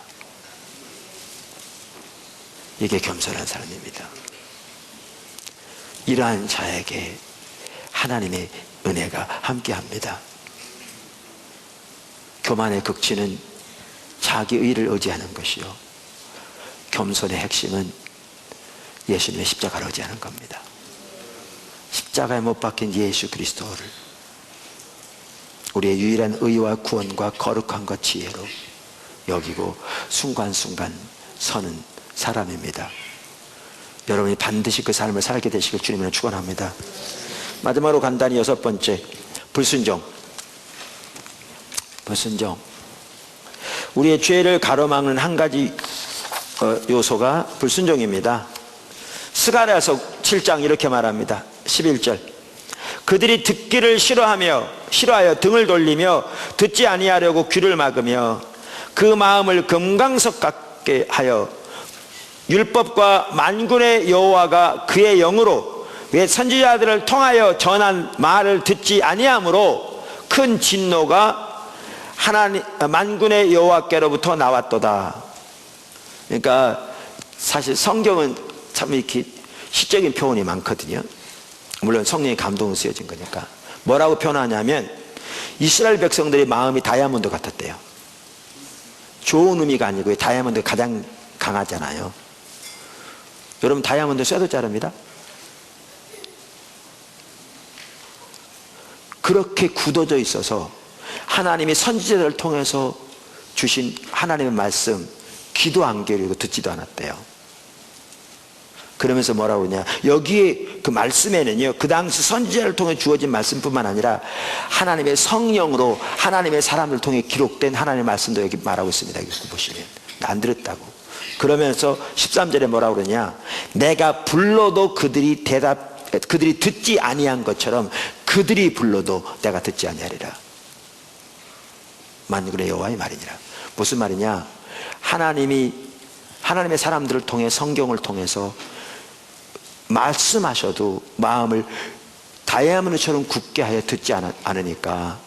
Speaker 1: 이게 겸손한 삶입니다. 이러한 자에게 하나님의 은혜가 함께합니다. 교만의 극치는 자기 의를 의지하는 것이요, 겸손의 핵심은 예수님의 십자가를 의지하는 겁니다. 십자가에 못 박힌 예수 그리스도를 우리의 유일한 의와 구원과 거룩함과 지혜로 여기고 순간순간 서는 사람입니다. 여러분이 반드시 그 삶을 살게 되시길 주님으로 축원합니다. 마지막으로 간단히 6번째, 불순종. 우리의 죄를 가로막는 한 가지 요소가 불순종입니다. 스가랴서 7장 이렇게 말합니다. 11절, 그들이 듣기를 싫어하여 등을 돌리며 듣지 아니하려고 귀를 막으며 그 마음을 금강석 같게 하여 율법과 만군의 여호와가 그의 영으로 왜 선지자들을 통하여 전한 말을 듣지 아니하므로 큰 진노가 하나님 만군의 여호와께로부터 나왔도다. 그러니까 사실 성경은 참 이렇게 시적인 표현이 많거든요. 물론 성령의 감동으로 쓰여진 거니까. 뭐라고 표현하냐면 이스라엘 백성들의 마음이 다이아몬드 같았대요. 좋은 의미가 아니고 다이아몬드가 가장 강하잖아요. 여러분 다이아몬드 쇠도 자릅니다. 그렇게 굳어져 있어서 하나님이 선지자들을 통해서 주신 하나님의 말씀 귀도 안 기울이고 듣지도 않았대요. 그러면서 뭐라고 하냐, 여기에 그 말씀에는요, 그 당시 선지자를 통해 주어진 말씀뿐만 아니라 하나님의 성령으로 하나님의 사람을 통해 기록된 하나님의 말씀도 여기 말하고 있습니다. 여기 보시면 안 들었다고. 그러면서 13절에 뭐라고 그러냐, 내가 불러도 그들이 듣지 아니한 것처럼 그들이 불러도 내가 듣지 아니하리라. 만군의 여호와의 말이니라. 무슨 말이냐, 하나님의 사람들을 통해 성경을 통해서 말씀하셔도 마음을 다이아몬드처럼 굳게 하여 듣지 않으니까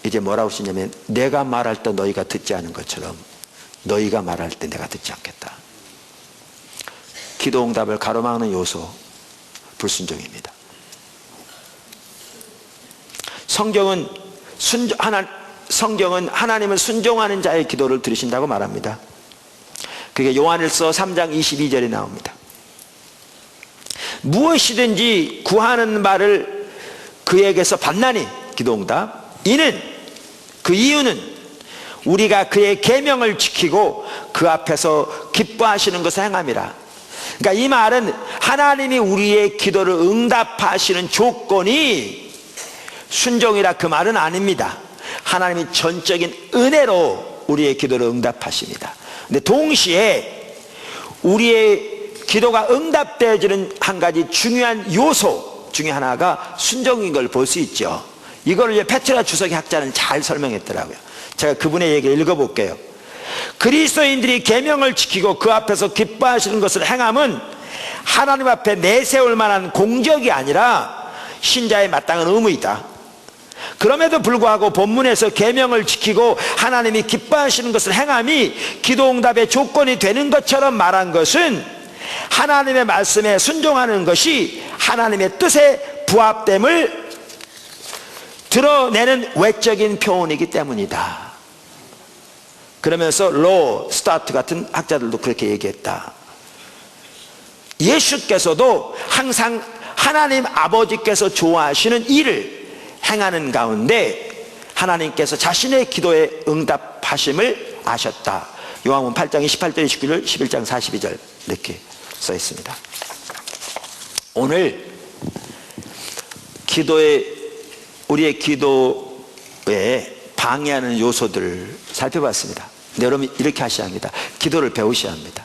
Speaker 1: 이제 뭐라고 하시냐면, 내가 말할 때 너희가 듣지 않은 것처럼 너희가 말할 때 내가 듣지 않겠다. 기도 응답을 가로막는 요소, 불순종입니다. 성경은 하나님을 순종하는 자의 기도를 들으신다고 말합니다. 그게 요한일서 3장 22절에 나옵니다. 무엇이든지 구하는 바를 그에게서 받나니, 기도응답, 그 이유는 우리가 그의 계명을 지키고 그 앞에서 기뻐하시는 것을 행함이라. 그러니까 이 말은 하나님이 우리의 기도를 응답하시는 조건이 순종이라 그 말은 아닙니다. 하나님이 전적인 은혜로 우리의 기도를 응답하십니다. 근데 동시에 우리의 기도가 응답되어지는 한 가지 중요한 요소 중에 하나가 순종인 걸 볼 수 있죠. 이걸 이제 페트라 주석의 학자는 잘 설명했더라고요. 제가 그분의 얘기를 읽어볼게요. 그리스도인들이 계명을 지키고 그 앞에서 기뻐하시는 것을 행함은 하나님 앞에 내세울 만한 공적이 아니라 신자의 마땅한 의무이다. 그럼에도 불구하고 본문에서 계명을 지키고 하나님이 기뻐하시는 것을 행함이 기도응답의 조건이 되는 것처럼 말한 것은 하나님의 말씀에 순종하는 것이 하나님의 뜻에 부합됨을 드러내는 외적인 표현이기 때문이다. 그러면서 스타트 같은 학자들도 그렇게 얘기했다. 예수께서도 항상 하나님 아버지께서 좋아하시는 일을 행하는 가운데 하나님께서 자신의 기도에 응답하심을 아셨다. 요한복음 8장 28절 29절 11장 42절 이렇게 써 있습니다. 오늘 우리의 기도에 방해하는 요소들을 살펴봤습니다. 근데 여러분 이렇게 하셔야 합니다. 기도를 배우셔야 합니다.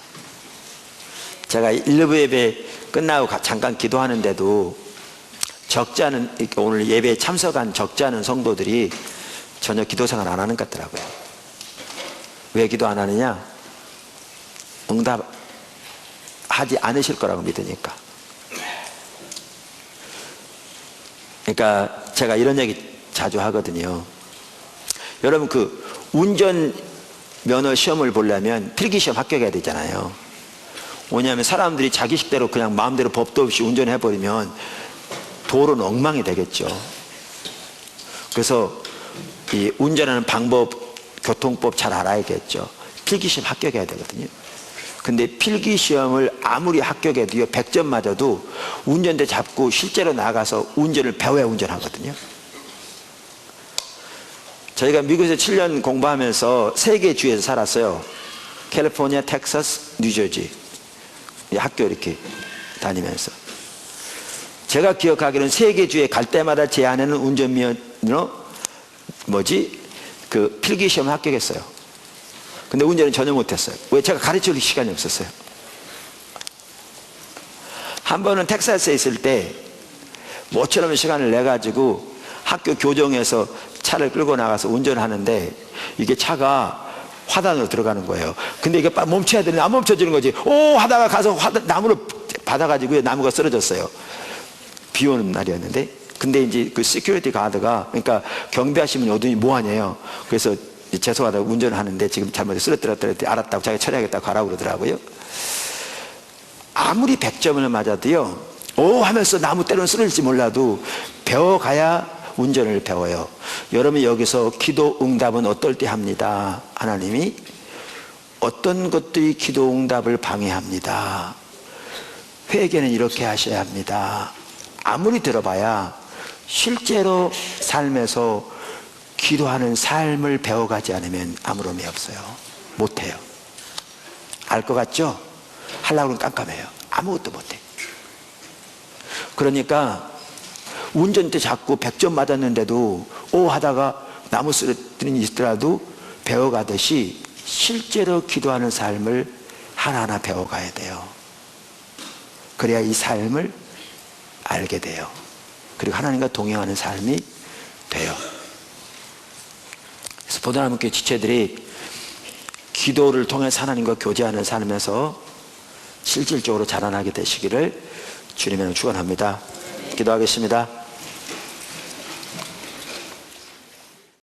Speaker 1: 제가 1부 예배 끝나고 잠깐 기도하는데도 적지 않은, 오늘 예배에 참석한 적지 않은 성도들이 전혀 기도 생활 안 하는 것 같더라고요. 왜 기도 안 하느냐? 응답하지 않으실 거라고 믿으니까. 그러니까 제가 이런 얘기 자주 하거든요. 여러분 운전 면허 시험을 보려면 필기시험 합격해야 되잖아요. 왜냐하면 사람들이 자기 식대로 그냥 마음대로 법도 없이 운전해버리면 도로는 엉망이 되겠죠. 그래서 이 운전하는 방법, 교통법 잘 알아야겠죠. 필기시험 합격해야 되거든요. 근데 필기시험을 아무리 합격해도요 100점 맞아도 운전대 잡고 실제로 나가서 운전을 배워야 운전하거든요. 저희가 미국에서 7년 공부하면서 3개 주에서 살았어요. 캘리포니아, 텍사스, 뉴저지. 학교 이렇게 다니면서 제가 기억하기로는 3개 주에 갈 때마다 제 아내는 운전면허 그 필기시험 합격했어요. 근데 운전은 전혀 못했어요. 왜? 제가 가르쳐줄 시간이 없었어요. 한 번은 텍사스에 있을 때 모처럼 시간을 내가지고 학교 교정에서 차를 끌고 나가서 운전하는데 이게 차가 화단으로 들어가는 거예요. 근데 이게 멈춰야 되는데 안 멈춰지는 거지. 오 하다가 가서 나무를 받아가지고 나무가 쓰러졌어요. 비 오는 날이었는데, 근데 이제 그 시큐리티 가드가, 그러니까 경비하시면 오더니 뭐 하냐요. 그래서 죄송하다고 운전을 하는데 지금 잘못 쓰러뜨렸더니 알았다고 자기가 처리하겠다고 가라고 그러더라고요. 아무리 100점을 맞아도요, 오 하면서 나무 때로는 쓰러질지 몰라도 배워가야 운전을 배워요. 여러분 여기서 기도 응답은 어떨 때 합니다. 하나님이 어떤 것들이 기도 응답을 방해합니다. 회개는 이렇게 하셔야 합니다. 아무리 들어봐야 실제로 삶에서 기도하는 삶을 배워가지 않으면 아무런 의미 없어요. 못해요. 알 것 같죠? 하려고 하면 깜깜해요. 아무것도 못해. 그러니까 운전대 잡고 100점 맞았는데도 오 하다가 나무 쓰러뜨린 있더라도 배워가듯이 실제로 기도하는 삶을 하나하나 배워가야 돼요. 그래야 이 삶을 알게 돼요. 그리고 하나님과 동행하는 삶이 돼요. 그래서 보다남교회 지체들이 기도를 통해서 하나님과 교제하는 삶에서 실질적으로 자라나게 되시기를 주님의 이름으로 축원합니다. 기도하겠습니다.